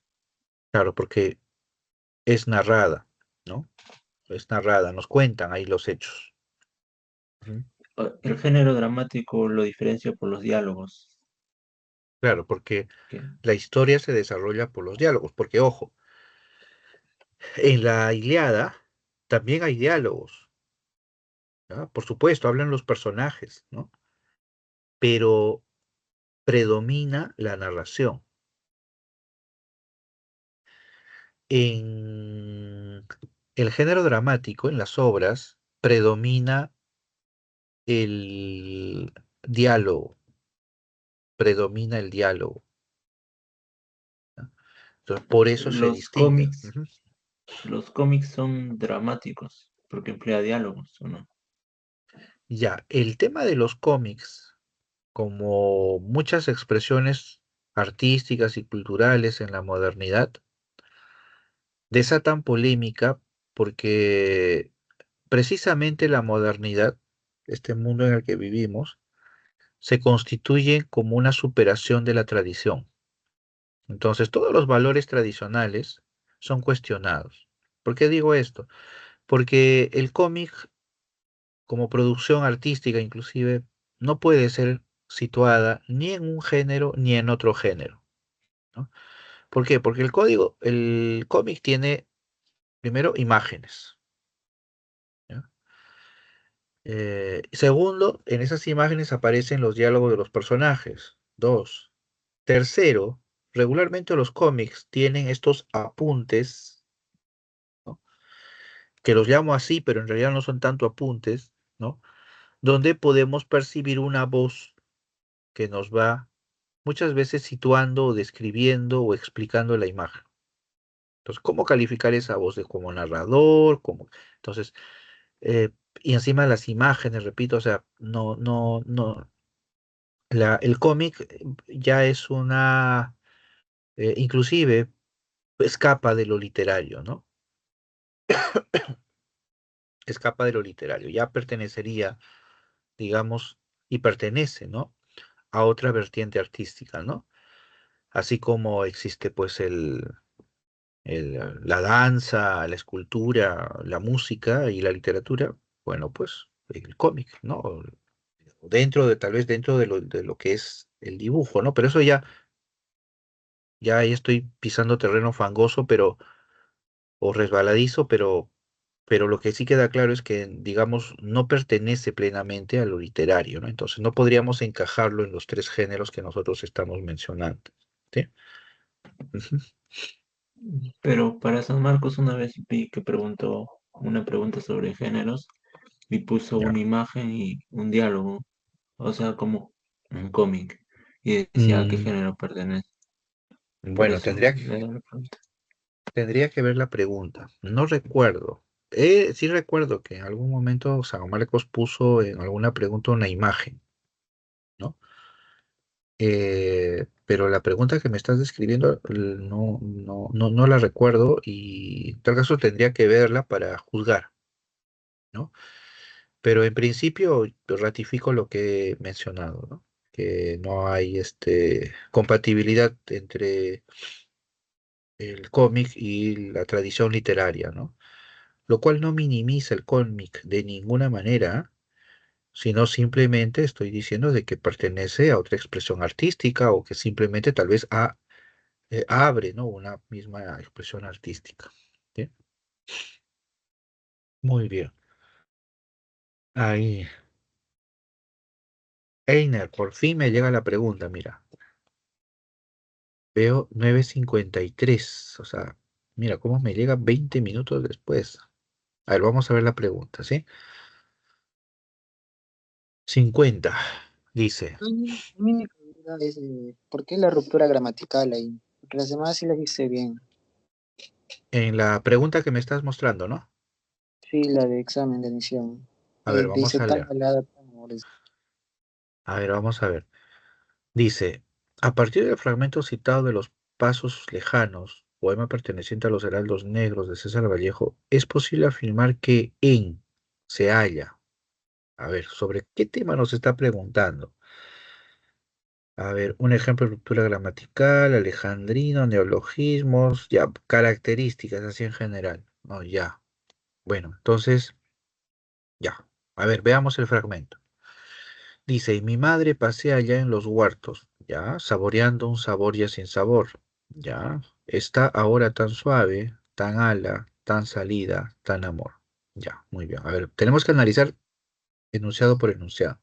Claro, porque es narrada, ¿no? Es narrada, nos cuentan ahí los hechos. Ujú. El género dramático lo diferencia por los diálogos. Claro, porque ¿Qué? la historia se desarrolla por los diálogos, porque ojo, en la Ilíada también hay diálogos, ¿no? Por supuesto, hablan los personajes, ¿no? Pero predomina la narración. En el género dramático, en las obras, predomina el diálogo, predomina el diálogo, ¿no? Entonces, por eso se Los distingue. cómics, Ujú. los cómics son dramáticos porque emplea diálogos, ¿o no? Ya, el tema de los cómics, como muchas expresiones artísticas y culturales en la modernidad, desatan polémica porque precisamente la modernidad, este mundo en el que vivimos, se constituye como una superación de la tradición. Entonces, todos los valores tradicionales son cuestionados. ¿Por qué digo esto? Porque el cómic, como producción artística inclusive, no puede ser situada ni en un género ni en otro género, ¿no? ¿Por qué? Porque el cómic tiene primero imágenes, ¿ya? Segundo, en esas imágenes aparecen los diálogos de los personajes. Dos. Tercero, regularmente los cómics tienen estos apuntes, ¿no? Que los llamo así, pero en realidad no son tanto apuntes, ¿no? Donde podemos percibir una voz que nos va muchas veces situando o describiendo o explicando la imagen. Entonces, ¿cómo calificar esa voz de como narrador? Entonces, eh, y encima las imágenes, repito, o sea, no, el cómic ya es inclusive escapa de lo literario, ¿no? Escapa de lo literario, ya pertenecería, digamos, y pertenece, ¿no? A otra vertiente artística, ¿no? Así como existe, pues, la danza, la escultura, la música y la literatura, bueno, pues, el cómic, ¿no? Dentro de, tal vez dentro de lo que es el dibujo, ¿no? Pero eso ya ahí estoy pisando terreno fangoso, o resbaladizo, pero lo que sí queda claro es que, digamos, no pertenece plenamente a lo literario, ¿no? Entonces no podríamos encajarlo en los tres géneros que nosotros estamos mencionando, ¿sí? Ujú. Pero para San Marcos una vez vi que preguntó una pregunta sobre géneros y puso Ya. una imagen y un diálogo, o sea, como un cómic, y decía a qué Mm, género pertenece. Por bueno, eso le hago la pregunta. tendría que ver la pregunta. No recuerdo. Sí recuerdo que en algún momento San Marcos puso en alguna pregunta una imagen, ¿no? Pero la pregunta que me estás describiendo no la recuerdo y en tal caso tendría que verla para juzgar, ¿no? Pero en principio ratifico lo que he mencionado, ¿no? Que no hay compatibilidad entre el cómic y la tradición literaria, ¿no? Lo cual no minimiza el cómic de ninguna manera, sino simplemente estoy diciendo de que pertenece a otra expresión artística o que simplemente tal vez abre, ¿no? Una misma expresión artística. ¿Sí? Muy bien. Ahí. Einer, por fin me llega la pregunta, mira. Veo 9:53, o sea, mira cómo me llega 20 minutos después. A ver, vamos a ver la pregunta, ¿sí? 50, dice. Mi única duda es ¿por qué la ruptura gramatical ahí? Porque las demás sí las hice bien. En la pregunta que me estás mostrando, ¿no? Sí, la de examen de admisión. A ver, vamos Dice a tan leer. helada, tan amorosa. A ver, vamos a ver. Dice, a partir del fragmento citado de Los Pasos Lejanos, poema perteneciente a los Heraldos Negros de César Vallejo, es posible afirmar que en se halla. A ver, ¿sobre qué tema nos está preguntando? A ver, un ejemplo de ruptura gramatical, alejandrino, neologismos, ya, características así en general. No, ya. Bueno, entonces, ya. A ver, veamos el fragmento. Dice, y mi madre pasea allá en los huertos, ya, saboreando un sabor ya sin sabor, ya. Está ahora tan suave, tan ala, tan salida, tan amor. Ya, muy bien. A ver, tenemos que analizar enunciado por enunciado.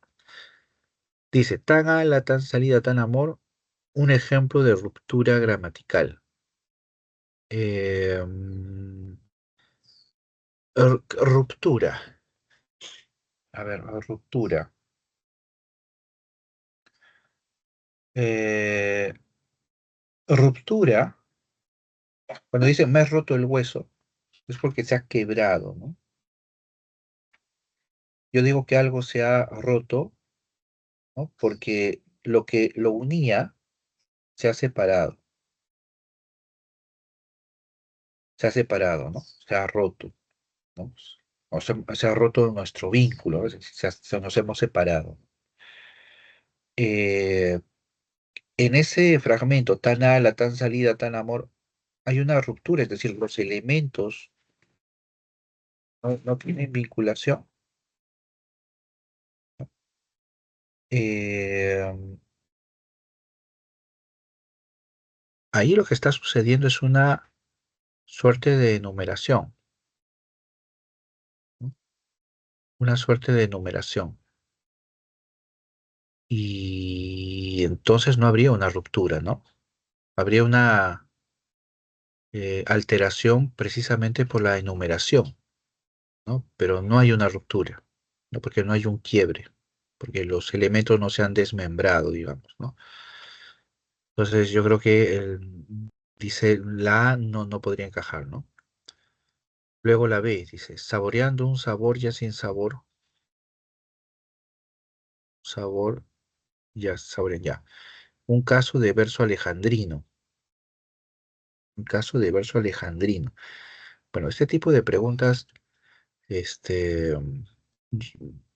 Dice, tan ala, tan salida, tan amor, un ejemplo de ruptura gramatical. Ruptura. A ver, ruptura. Eh, ruptura, cuando dice me he roto el hueso, es porque se ha quebrado, ¿no? Yo digo que algo se ha roto, ¿no? Porque lo que lo unía se ha separado, ¿no? Se ha roto, ¿no? Se ha roto nuestro vínculo, ¿no? Nos hemos separado. Eh, en ese fragmento, tan ala, tan salida, tan amor, hay una ruptura, es decir, los elementos no tienen vinculación. Eh, ahí lo que está sucediendo es una suerte de enumeración, ¿no? Una suerte de enumeración. Y entonces no habría una ruptura, ¿no? Habría una alteración precisamente por la enumeración, ¿no? Pero no hay una ruptura, ¿no? Porque no hay un quiebre, porque los elementos no se han desmembrado, digamos, ¿no? Entonces yo creo que dice la A no podría encajar, ¿no? Luego la B dice, saboreando un sabor ya sin sabor, sabor ya, saborean ya. Un caso de verso alejandrino, un caso de verso alejandrino. Bueno, este tipo de preguntas, este,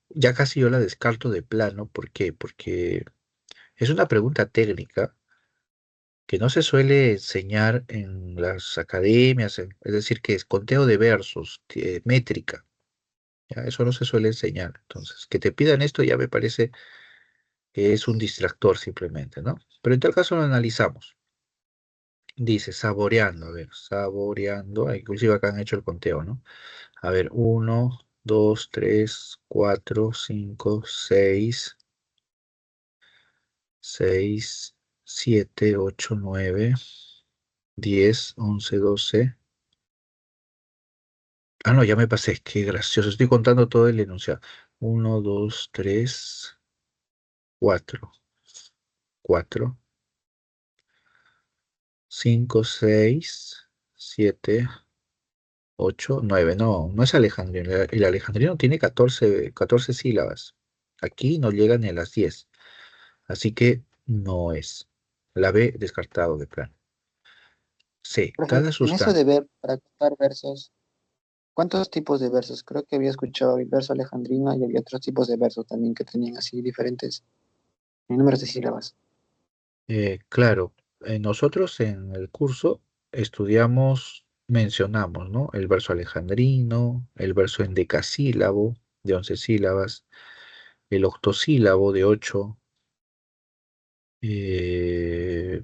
ya casi yo la descarto de plano. ¿Por qué? Porque es una pregunta técnica que no se suele enseñar en las academias, es decir, que es conteo de versos, métrica, ¿ya? Eso no se suele enseñar. Entonces, que te pidan esto ya me parece que es un distractor simplemente, ¿no? Pero en tal caso lo analizamos. Dice, saboreando, a ver, saboreando, inclusive acá han hecho el conteo, ¿no? A ver, uno, 2, 3, 4, 5, 6, 6, 7, 8, 9, 10, 11, 12. Ah, no, ya me pasé, qué gracioso. Estoy contando todo el enunciado. Uno, 2, 3, 4, 4, 5, 6, 7, 8, 9. No, no es alejandrino. El alejandrino tiene 14 sílabas. Aquí no llega ni a las 10. Así que no es. La B descartado de plano. C. Profe, Cada en eso sustancia. de ver, para contar versos, ¿cuántos tipos de versos? Creo que había escuchado el verso alejandrino y había otros tipos de versos también que tenían así diferentes números de sílabas. Claro, nosotros en el curso estudiamos, mencionamos, ¿no? El verso alejandrino, el verso endecasílabo de 11 sílabas, el octosílabo de 8. eh,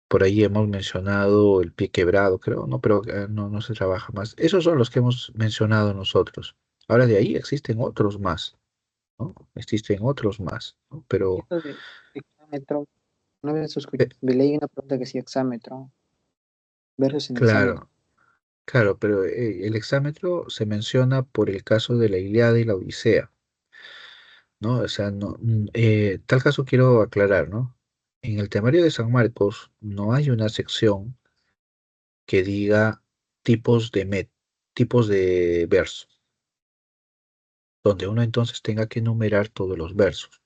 por ahí hemos mencionado el pie quebrado, creo, ¿no? Pero no se trabaja más. Esos son los que hemos mencionado nosotros. Ahora de ahí existen otros más, ¿no? Existen otros más, ¿no? Y Pero, eso de hexámetro, una vez eh, leí una pregunta que decía hexámetro, versos en hexámetro. claro. Claro, pero el hexámetro se menciona por el caso de la Ilíada y la Odisea, ¿no? O sea, no, tal caso quiero aclarar, ¿no? En el temario de San Marcos no hay una sección que diga tipos de tipos de verso, donde uno entonces tenga que enumerar todos los versos,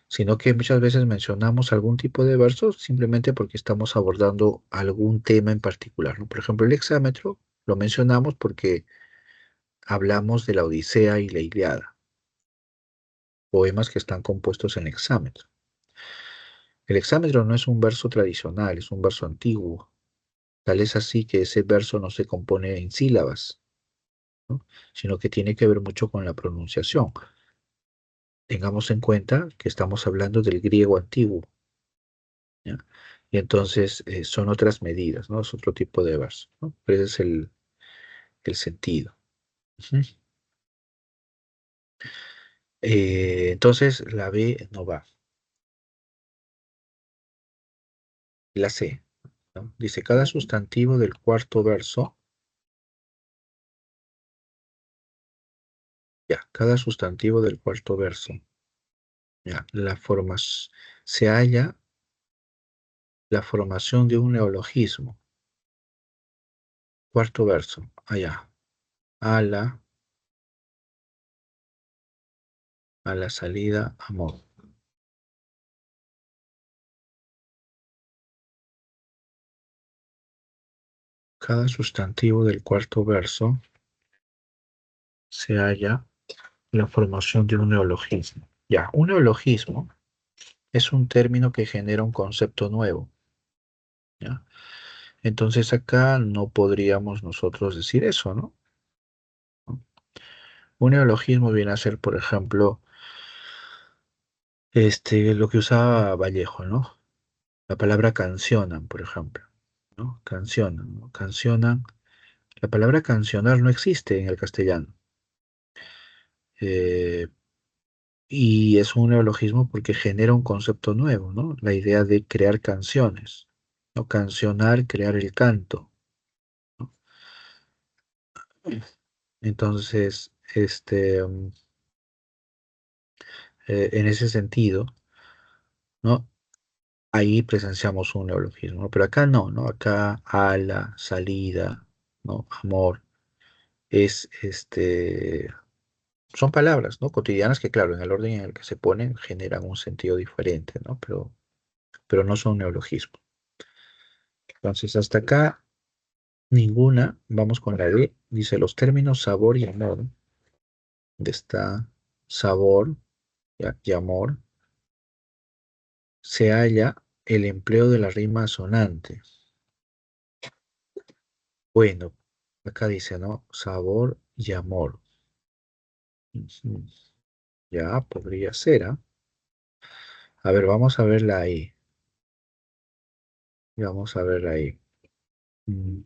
sino que muchas veces mencionamos algún tipo de verso simplemente porque estamos abordando algún tema en particular, ¿no? Por ejemplo, el hexámetro lo mencionamos porque hablamos de la Odisea y la Ilíada, poemas que están compuestos en hexámetro. El hexámetro no es un verso tradicional, es un verso antiguo. Tal es así que ese verso no se compone en sílabas, ¿no? Sino que tiene que ver mucho con la pronunciación. Tengamos en cuenta que estamos hablando del griego antiguo, ¿ya? Y entonces son otras medidas, ¿no? Es otro tipo de verso, ¿no? Pero ese es el sentido. Ujú. Entonces la B no va. La C, ¿no? Dice, cada sustantivo del cuarto verso, ya, cada sustantivo del cuarto verso, ya, se halla la formación de un neologismo. Cuarto verso, allá, a la, a la salida, amor. Cada sustantivo del cuarto verso se halla la formación de un neologismo. Ya, un neologismo es un término que genera un concepto nuevo, ¿ya? Entonces acá no podríamos nosotros decir eso, ¿no? Un neologismo viene a ser, por ejemplo, lo que usaba Vallejo, ¿no? La palabra cancionan, por ejemplo, ¿no? Cancionan, ¿no? Cancionan. La palabra cancionar no existe en el castellano. Eh, y es un neologismo porque genera un concepto nuevo, ¿no? La idea de crear canciones, ¿no? Cancionar, crear el canto, ¿no? Entonces, en ese sentido, ¿no? Ahí presenciamos un neologismo, ¿no? Pero acá no, ¿no? Acá ala, salida, ¿no? Amor, es son palabras, ¿no? Cotidianas que, claro, en el orden en el que se ponen generan un sentido diferente, ¿no? Pero no son neologismos. Entonces, hasta acá, ninguna. Vamos con la D. Dice los términos sabor y amor. ¿Dónde está sabor y amor? Se halla el empleo de la rima sonante. Bueno, acá dice, ¿no? Sabor y amor. Ujú. Ya, podría ser, ¿ah? A ver, vamos a verla ahí. Vamos a verla ahí. Mm,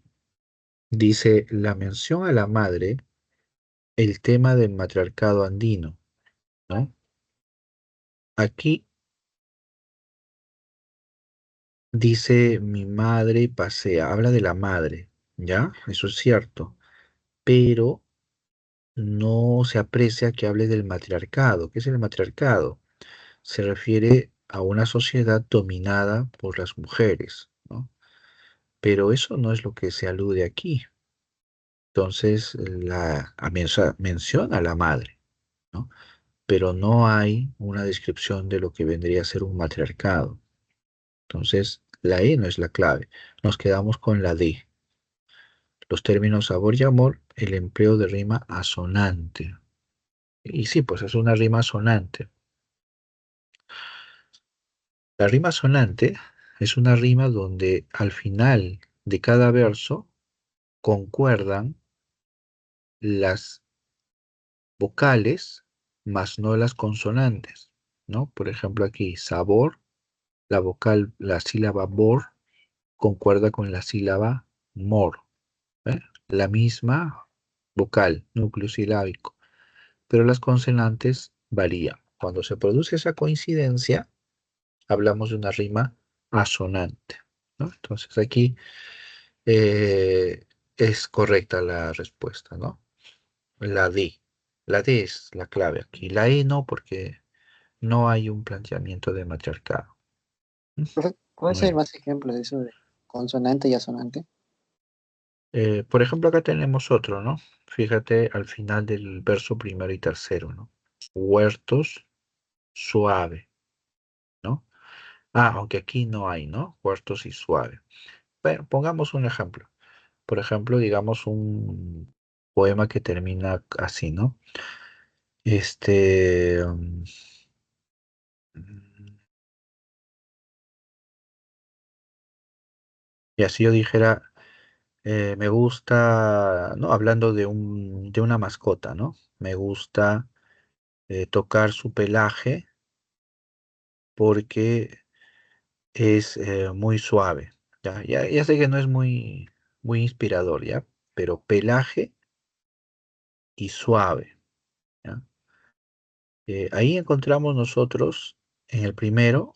Dice, la mención a la madre, el tema del matriarcado andino, ¿no? Aquí dice, mi madre pasea, habla de la madre, ¿ya? Eso es cierto, pero no se aprecia que hable del matriarcado. ¿Qué es el matriarcado? Se refiere a una sociedad dominada por las mujeres, ¿no? Pero eso no es lo que se alude aquí. Entonces, menciona a la madre, ¿no? Pero no hay una descripción de lo que vendría a ser un matriarcado. Entonces, la E no es la clave. Nos quedamos con la D. Los términos sabor y amor, el empleo de rima asonante. Y sí, pues es una rima asonante. La rima asonante es una rima donde al final de cada verso concuerdan las vocales, más no las consonantes, ¿no? Por ejemplo, aquí, sabor, la vocal, la sílaba bor, concuerda con la sílaba mor, ¿eh? La misma vocal, núcleo silábico, pero las consonantes varían. Cuando se produce esa coincidencia, hablamos de una rima asonante, ¿no? Entonces aquí es correcta la respuesta, ¿no? La D. La D es la clave aquí. La E no, porque no hay un planteamiento de matriarcado. ¿Mm? Profe, ¿puede No hay. ser más ejemplos de eso de consonante y asonante? Por ejemplo, acá tenemos otro, ¿no? Fíjate al final del verso primero y tercero, ¿no? Huertos suave, ¿no? Aunque aquí no hay, ¿no? Huertos y suave. Bueno, pongamos un ejemplo. Por ejemplo, digamos un poema que termina así, ¿no? Este, um, y así yo dijera, Me gusta, ¿no? Hablando de una mascota, ¿no? Me gusta tocar su pelaje porque es muy suave. Ya sé que no es muy inspirador, ¿ya? Pero pelaje y suave, ¿ya? Ahí encontramos nosotros en el primero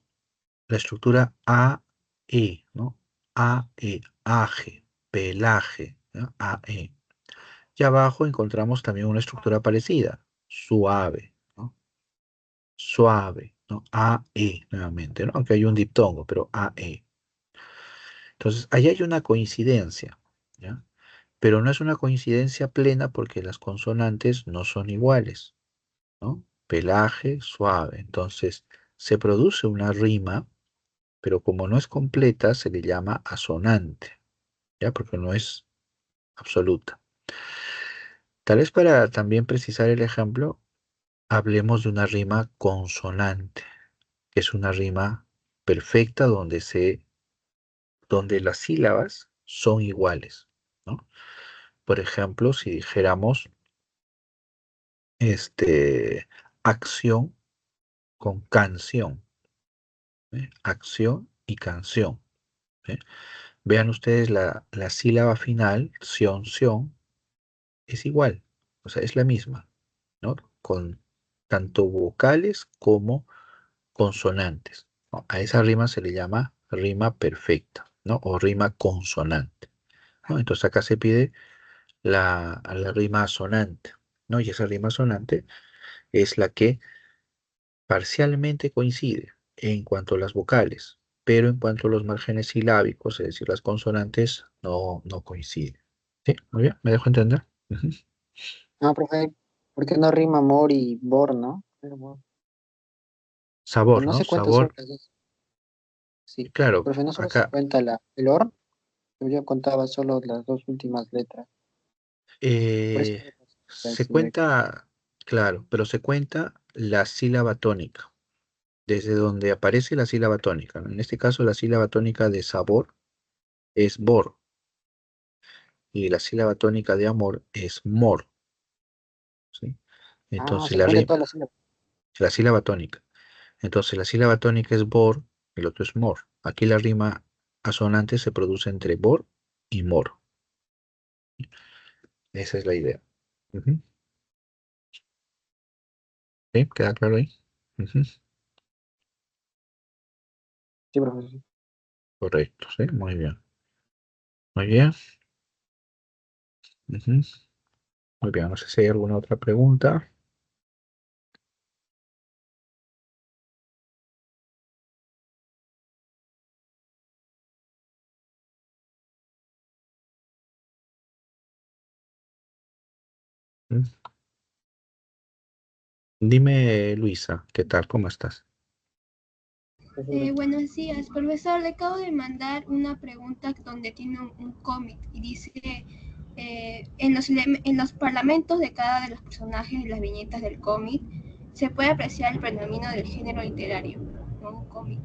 la estructura AE, ¿no? AE, aje, pelaje, ¿no? AE. Y abajo encontramos también una estructura parecida, suave, ¿no? Suave, ¿no? AE nuevamente, ¿no? Aunque hay un diptongo, pero AE. Entonces, ahí hay una coincidencia, ¿ya? Pero no es una coincidencia plena porque las consonantes no son iguales, ¿no? Pelaje, suave. Entonces, se produce una rima, pero como no es completa, se le llama asonante, ¿ya? Porque no es absoluta. Tal vez para también precisar el ejemplo, hablemos de una rima consonante, que es una rima perfecta donde las sílabas son iguales, ¿no? Por ejemplo, si dijéramos acción con canción, ¿eh? Acción y canción, ¿eh? Vean ustedes la sílaba final, sion, es igual, o sea, es la misma, ¿no? Con tanto vocales como consonantes, ¿no? A esa rima se le llama rima perfecta, ¿no? O rima consonante, ¿no? Entonces acá se pide a la rima asonante, ¿no? Y esa rima asonante es la que parcialmente coincide en cuanto a las vocales, pero en cuanto a los márgenes silábicos, es decir, las consonantes, no coinciden. ¿Sí? Muy bien, ¿me dejo entender? Ujú. No, profe, ¿por qué no rima amor y bor, no? Pero, bueno, Sabor, no ¿no? se cuenta solo Sabor, las dos. Sí, claro, profe, no solo se acá cuenta el or, yo contaba solo las dos últimas letras. Por eso eh, me se pareció cuenta, claro, pero se cuenta la sílaba tónica, desde donde aparece la sílaba tónica, ¿no? En este caso, la sílaba tónica de sabor es bor, y la sílaba tónica de amor es mor, ¿sí? Ah, Entonces, se cuenta todas las la sílaba tónica. Entonces, la sílaba tónica es bor, el otro es mor. Aquí la rima asonante se produce entre bor y mor. Esa es la idea. Ujú. ¿Sí? ¿Queda claro ahí? Ujú. sí, profe. Sí. Correcto, sí, muy bien. Muy bien. Ujú. Muy bien, no sé si hay alguna otra pregunta. Mm. Dime, Luisa, ¿qué tal? ¿Cómo estás? Buenos días, profesor. Le acabo de mandar una pregunta donde tiene un cómic y dice, en los parlamentos de cada de los personajes de las viñetas del cómic se puede apreciar el predominio del género literario, ¿no? Un cómic.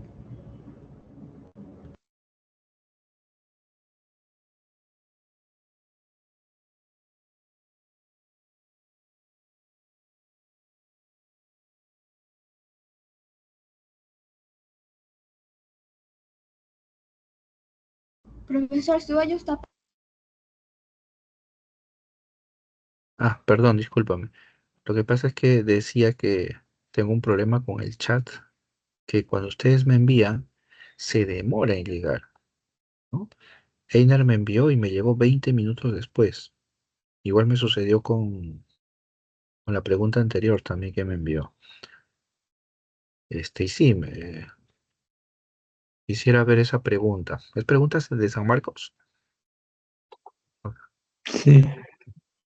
Profesor, su audio está... Ah, perdón, discúlpame. Lo que pasa es que decía que tengo un problema con el chat, que cuando ustedes me envían, se demora en llegar, ¿no? Einer me envió y me llegó 20 minutos después. Igual me sucedió con la pregunta anterior también que me envió. Y sí, quisiera ver esa pregunta. ¿Es preguntas de San Marcos? Sí,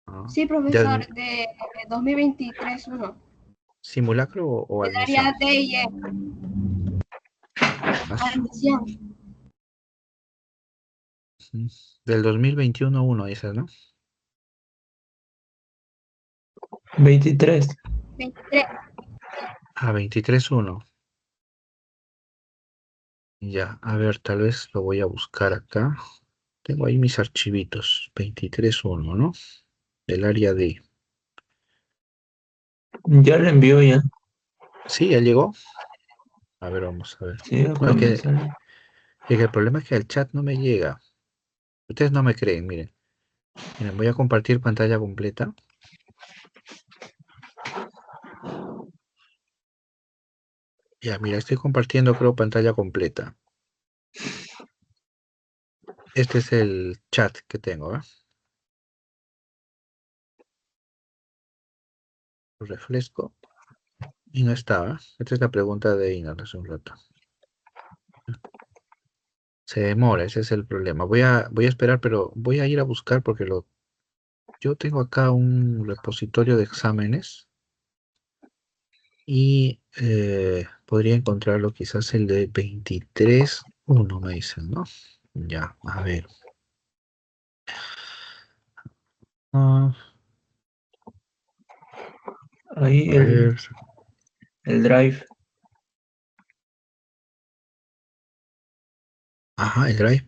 Ah, Sí, ya, profesor, de 2023-1, ¿simulacro o del admisión? área D y E, Ah, admisión. ujú. Del 2021 uno dices, ¿no? 23. 23. Ah, 23-1. Ya, a ver, tal vez lo voy a buscar acá. Tengo ahí mis archivitos. 23.1, ¿no? Del área D. Ya le envió ya. Sí, ya llegó. A ver, vamos a ver. Sí, No, acá me sale. es que el problema es que el chat no me llega. Ustedes no me creen, miren. Miren, voy a compartir pantalla completa. Ya, mira, estoy compartiendo, creo, pantalla completa. Este es el chat que tengo, ¿verdad? Lo refresco y no estaba. Esta es la pregunta de Inar hace un rato. Se demora, ese es el problema. Voy a esperar, pero voy a ir a buscar porque yo tengo acá un repositorio de exámenes y podría encontrarlo quizás el de 23.1 me dicen, ¿no? Ya, a ver. Ah, Ahí a ver. el drive. Ajá, el drive.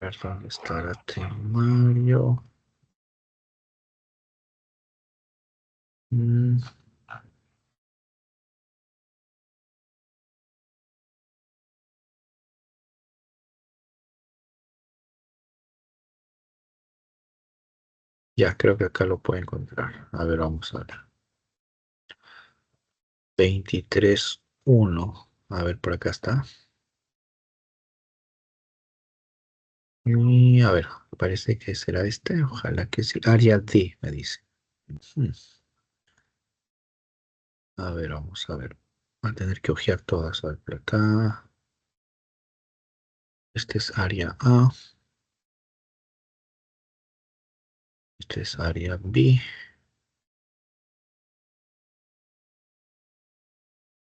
A ver, ¿dónde está la temario? Mm, ya, creo que acá lo puedo encontrar. A ver, vamos a ver. 23.1. A ver, por acá está. Y a ver, parece que será este. Ojalá que sea. Área D, me dice. Hmm. A ver, vamos a ver. Va a tener que hojear todas. A ver, por acá. Este es área A. Este es área B.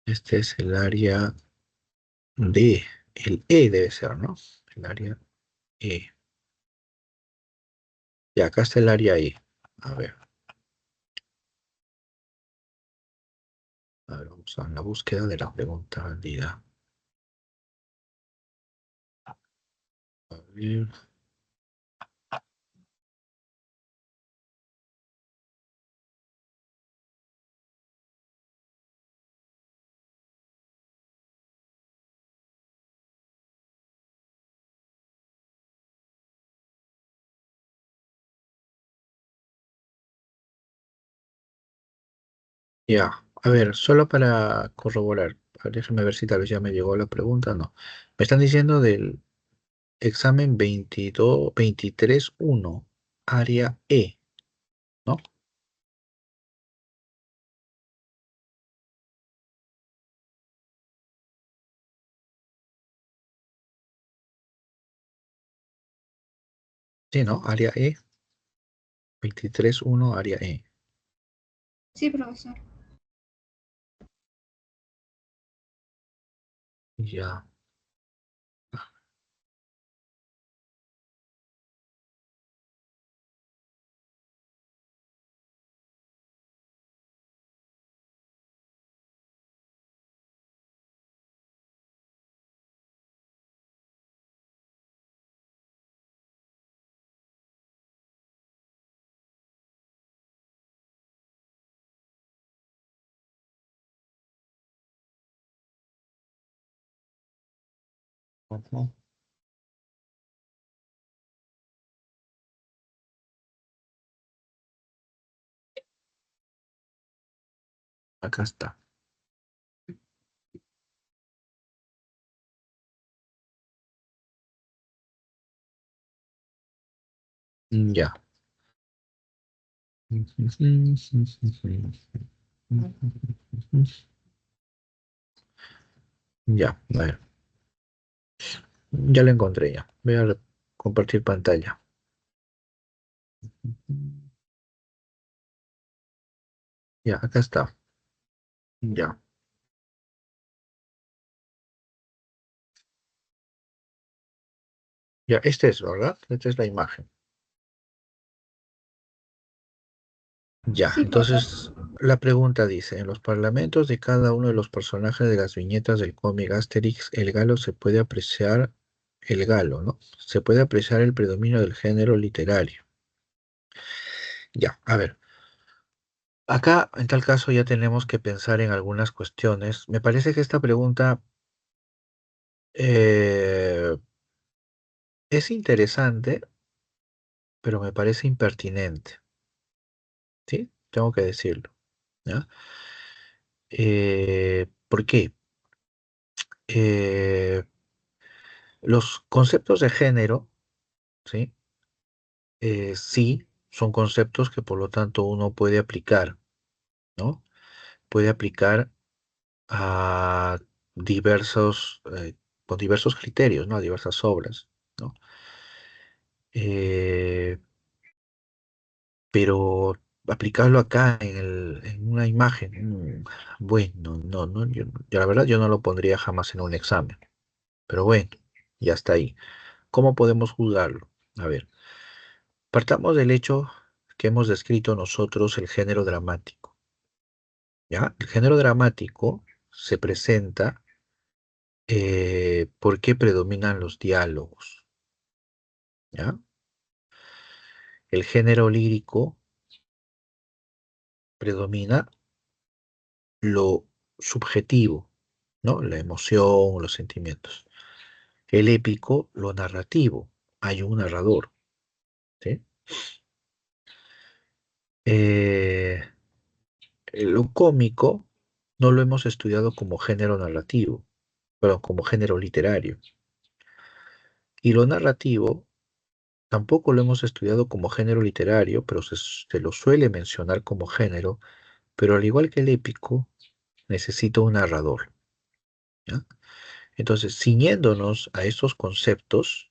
Este es el área D. El E debe ser, ¿no? El área E. Y acá está el área E. A ver. A ver, vamos a la búsqueda de la pregunta válida. A ver. Ya, a ver, solo para corroborar, déjame ver si tal vez ya me llegó la pregunta, no. Me están diciendo del examen 23.1, área E, ¿no? Sí, ¿no? Área E, 23.1, área E. Sí, profesor. Ya, ujú, acá está. Ya. Ya, a ver, ya lo encontré ya. Voy a compartir pantalla. Ya, acá está. Ya. Ya, este es, ¿verdad? Esta es la imagen. Ya, Sí, por favor. entonces la pregunta dice, en los parlamentos de cada uno de los personajes de las viñetas del cómic Asterix, el galo se puede apreciar, el galo, ¿no? Se puede apreciar el predominio del género literario. Ya, a ver, acá en tal caso ya tenemos que pensar en algunas cuestiones. Me parece que esta pregunta eh, es interesante, pero me parece impertinente, ¿sí? Tengo que decirlo, ¿ya? ¿Por qué? Eh, los conceptos de género, ¿sí? Sí, son conceptos que por lo tanto uno puede aplicar, ¿no? Puede aplicar a diversos, con diversos criterios, ¿no? A diversas obras, ¿no? Eh, pero aplicarlo acá en una imagen, bueno, no, yo la verdad yo no lo pondría jamás en un examen, pero bueno, ya está ahí. ¿Cómo podemos juzgarlo? A ver, partamos del hecho que hemos descrito nosotros el género dramático, ¿ya? El género dramático se presenta porque predominan los diálogos, ¿ya? El género lírico predomina lo subjetivo, ¿no? La emoción, los sentimientos. El épico, lo narrativo. Hay un narrador, ¿sí? Eh, lo cómico no lo hemos estudiado como género narrativo, pero como género literario. Y lo narrativo tampoco lo hemos estudiado como género literario, pero se lo suele mencionar como género, pero al igual que el épico, necesita un narrador, ¿ya? Entonces, ciñéndonos a estos conceptos,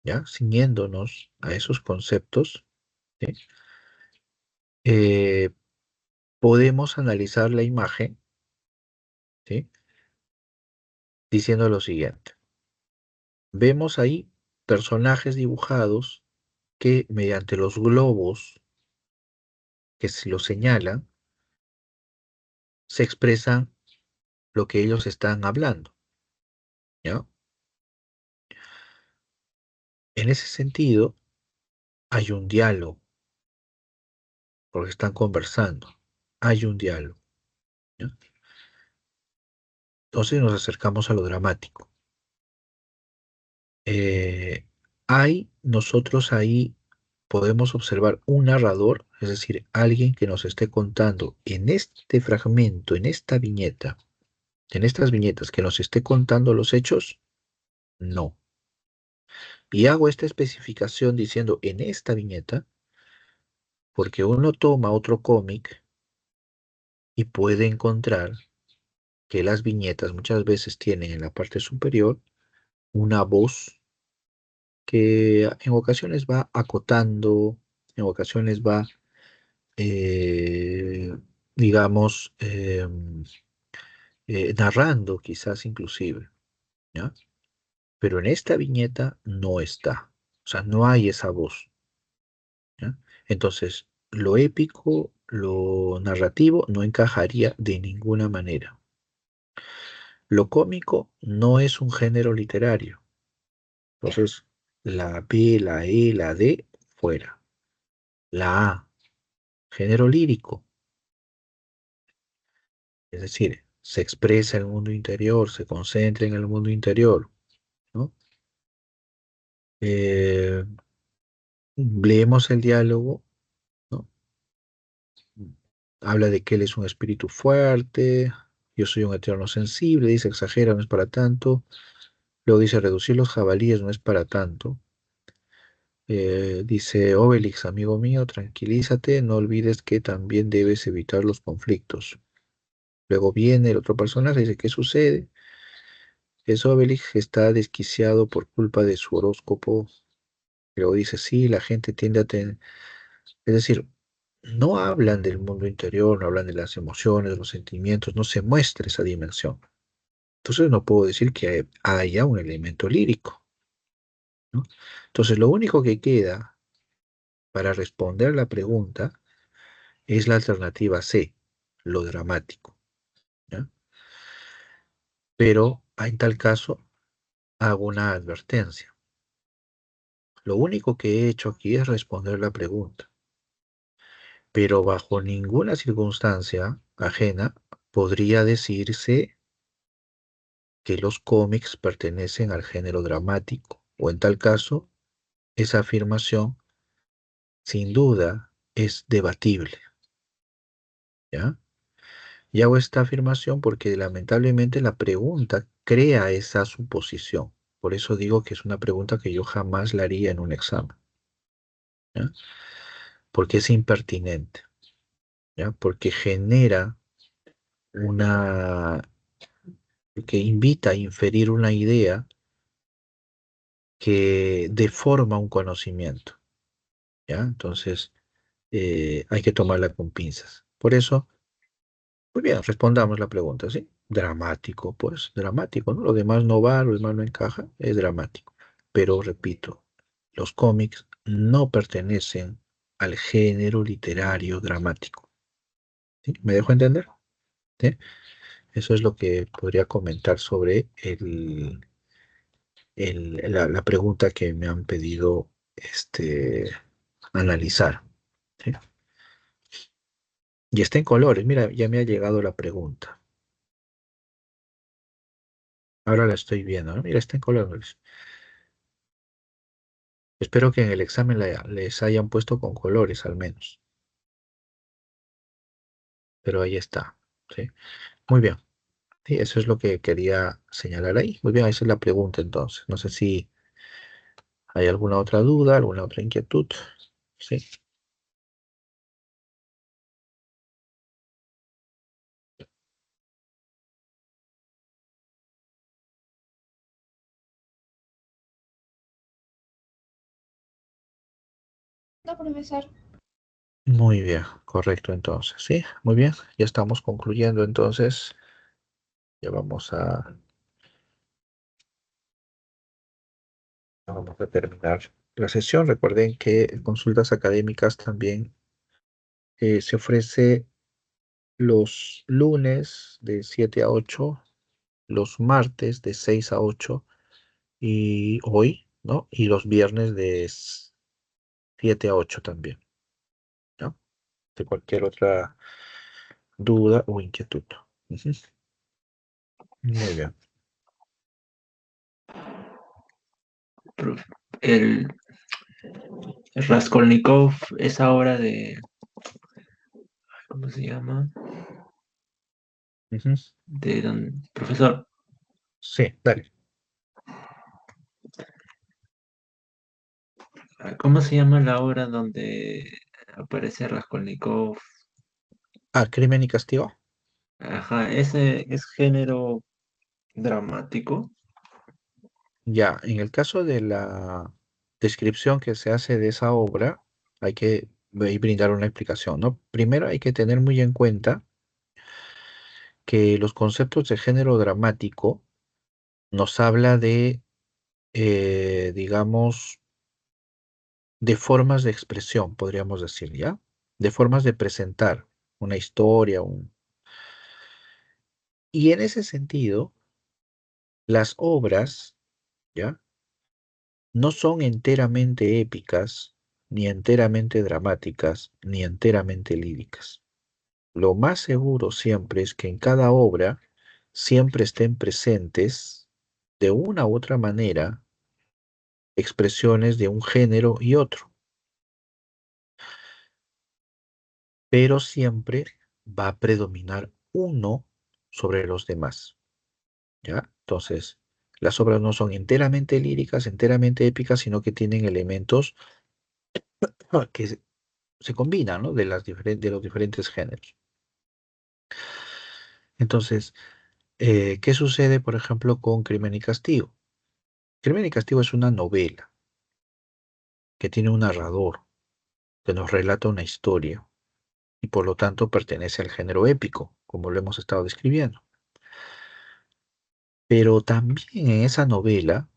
¿ya? Ciñéndonos a esos conceptos, ¿sí? Eh, podemos analizar la imagen, ¿sí? Diciendo lo siguiente. Vemos ahí personajes dibujados que mediante los globos que se los señalan, se expresan lo que ellos están hablando, ¿ya? En ese sentido, hay un diálogo, porque están conversando. Hay un diálogo, ¿ya? Entonces nos acercamos a lo dramático. Eh, nosotros ahí podemos observar un narrador, es decir, alguien que nos esté contando en este fragmento, en esta viñeta, en estas viñetas, que nos esté contando los hechos. No. Y hago esta especificación diciendo en esta viñeta, porque uno toma otro cómic y puede encontrar que las viñetas muchas veces tienen en la parte superior una voz que en ocasiones va acotando, en ocasiones va, eh, digamos, narrando quizás inclusive, ¿ya? Pero en esta viñeta no está, o sea, no hay esa voz, ¿ya? Entonces, lo épico, lo narrativo no encajaría de ninguna manera. Lo cómico no es un género literario. Entonces, la B, la E, la D, fuera. La A, género lírico, es decir, se expresa el mundo interior, se concentra en el mundo interior, ¿no? Eh, leemos el diálogo, ¿no? Habla de que él es un espíritu fuerte, yo soy un eterno sensible, dice exagera, no es para tanto. Luego dice reducir los jabalíes no es para tanto. Dice Obelix, amigo mío, tranquilízate, no olvides que también debes evitar los conflictos. Luego viene el otro personaje, dice, ¿qué sucede? Es Obelix está desquiciado por culpa de su horóscopo. Luego dice, sí, la gente tiende a tener... Es decir, no hablan del mundo interior, no hablan de las emociones, de los sentimientos, no se muestra esa dimensión. Entonces no puedo decir que haya un elemento lírico, ¿no? Entonces lo único que queda para responder la pregunta es la alternativa C, lo dramático, ¿ya? Pero en tal caso hago una advertencia. Lo único que he hecho aquí es responder la pregunta, pero bajo ninguna circunstancia ajena podría decirse que los cómics pertenecen al género dramático, o en tal caso, esa afirmación sin duda es debatible, ¿ya? Y hago esta afirmación porque lamentablemente la pregunta crea esa suposición. Por eso digo que es una pregunta que yo jamás la haría en un examen, ¿ya? Porque es impertinente, ¿ya? Porque genera una, que invita a inferir una idea que deforma un conocimiento, ¿ya? Entonces, hay que tomarla con pinzas. Por eso, muy bien, respondamos la pregunta, ¿sí? Dramático, pues, dramático, ¿no? Lo demás no va, lo demás no encaja, es dramático. Pero repito, los cómics no pertenecen al género literario dramático, ¿sí? ¿Me dejo entender? ¿Sí? Eso es lo que podría comentar sobre la pregunta que me han pedido analizar, ¿sí? Y está en colores, mira, ya me ha llegado la pregunta. Ahora la estoy viendo, ¿no? Mira, está en colores. Espero que en el examen les hayan puesto con colores al menos. Pero ahí está, ¿sí? Muy bien. Sí, eso es lo que quería señalar ahí. Muy bien, esa es la pregunta entonces. No sé si hay alguna otra duda, alguna otra inquietud. Sí. No, profesor. Muy bien, correcto entonces. Sí, muy bien. Ya estamos concluyendo entonces. Ya vamos a terminar la sesión. Recuerden que en consultas académicas también se ofrece los lunes de 7 a 8, los martes de 6 a 8 y hoy, ¿no? Y los viernes de 7 a 8 también, ¿no? De cualquier otra duda o inquietud. Ujú. Muy bien. Prof, El Raskolnikov, esa obra de, ¿cómo se llama? Ujú. De don, profesor, Sí, dale. ¿cómo se llama la obra donde aparece Raskolnikov? Ah, Crimen y Castigo. Ajá, ese es género dramático. Ya, en el caso de la descripción que se hace de esa obra, hay que brindar una explicación, ¿no? Primero hay que tener muy en cuenta que los conceptos de género dramático nos habla de, digamos, de formas de expresión, podríamos decir, ¿ya? De formas de presentar una historia. Y en ese sentido, las obras, ¿ya? No son enteramente épicas, ni enteramente dramáticas, ni enteramente líricas. Lo más seguro siempre es que en cada obra siempre estén presentes, de una u otra manera, expresiones de un género y otro, pero siempre va a predominar uno sobre los demás, ¿ya? Entonces, las obras no son enteramente líricas, enteramente épicas, sino que tienen elementos que se combinan, ¿no? De los diferentes géneros. Entonces, ¿qué sucede, por ejemplo, con Crimen y Castigo? Crimen y Castigo es una novela que tiene un narrador que nos relata una historia y por lo tanto pertenece al género épico, como lo hemos estado describiendo. Pero también en esa novela,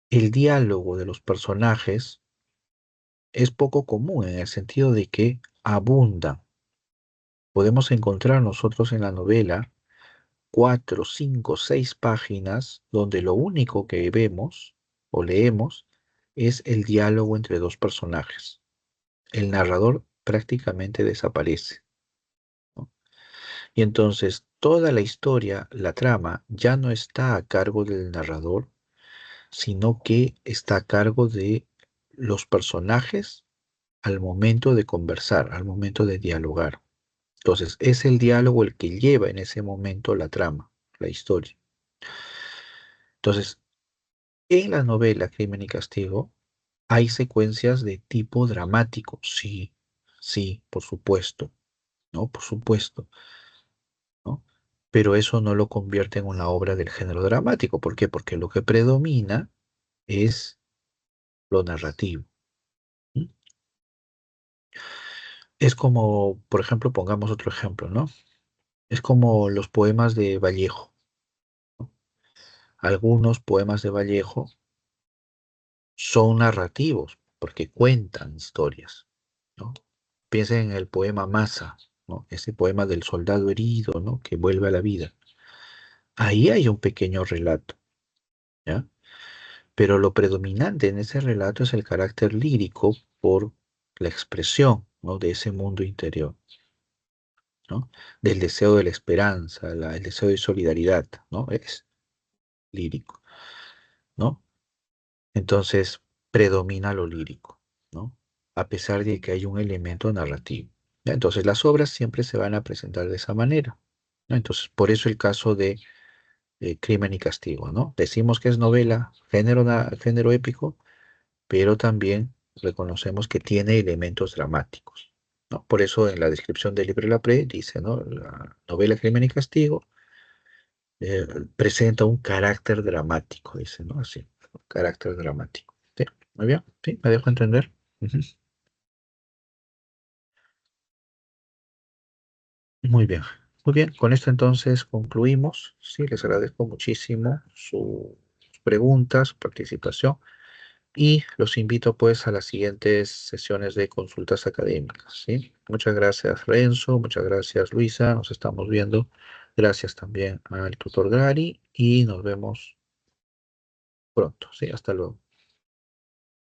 el diálogo de los personajes es poco común en el sentido de que abundan. Podemos encontrar nosotros en la novela 4, 5, 6 páginas donde lo único que vemos o leemos es el diálogo entre dos personajes. El narrador prácticamente desaparece, ¿no? Y entonces toda la historia, la trama, ya no está a cargo del narrador, sino que está a cargo de los personajes al momento de conversar, al momento de dialogar. Entonces, es el diálogo el que lleva en ese momento la trama, la historia. Entonces, en la novela Crimen y Castigo hay secuencias de tipo dramático, sí, sí, por supuesto, ¿no? Por supuesto, ¿no? Pero eso no lo convierte en una obra del género dramático. ¿Por qué? Porque lo que predomina es lo narrativo. ¿M? Es como, por ejemplo, pongamos otro ejemplo, ¿no? Es como los poemas de Vallejo. Algunos poemas de Vallejo son narrativos porque cuentan historias, ¿no? Piensen en el poema Masa, ¿no? Ese poema del soldado herido, ¿no? Que vuelve a la vida. Ahí hay un pequeño relato, ¿ya? Pero lo predominante en ese relato es el carácter lírico por la expresión, ¿no? De ese mundo interior, ¿no? Del deseo de la esperanza, el deseo de solidaridad, ¿no? Es lírico, ¿no? Entonces predomina lo lírico, ¿no? A pesar de que hay un elemento narrativo, ¿ya? Entonces las obras siempre se van a presentar de esa manera, ¿no? Entonces, por eso el caso de Crimen y Castigo, ¿no? Decimos que es novela, género épico, pero también reconocemos que tiene elementos dramáticos, ¿no? Por eso en la descripción del libro de la Pre dice, ¿no? La novela Crimen y Castigo eh, presenta un carácter dramático, dice, ¿no? Así, un carácter dramático. Sí, muy bien, sí, me dejo entender. Ujú. Muy bien, muy bien. Con esto entonces concluimos. Sí, les agradezco muchísimo sus preguntas, su participación y los invito pues a las siguientes sesiones de consultas académicas, ¿sí? Muchas gracias Renzo, muchas gracias Luisa, nos estamos viendo. Gracias también al tutor Gary y nos vemos pronto, ¿sí? Hasta luego.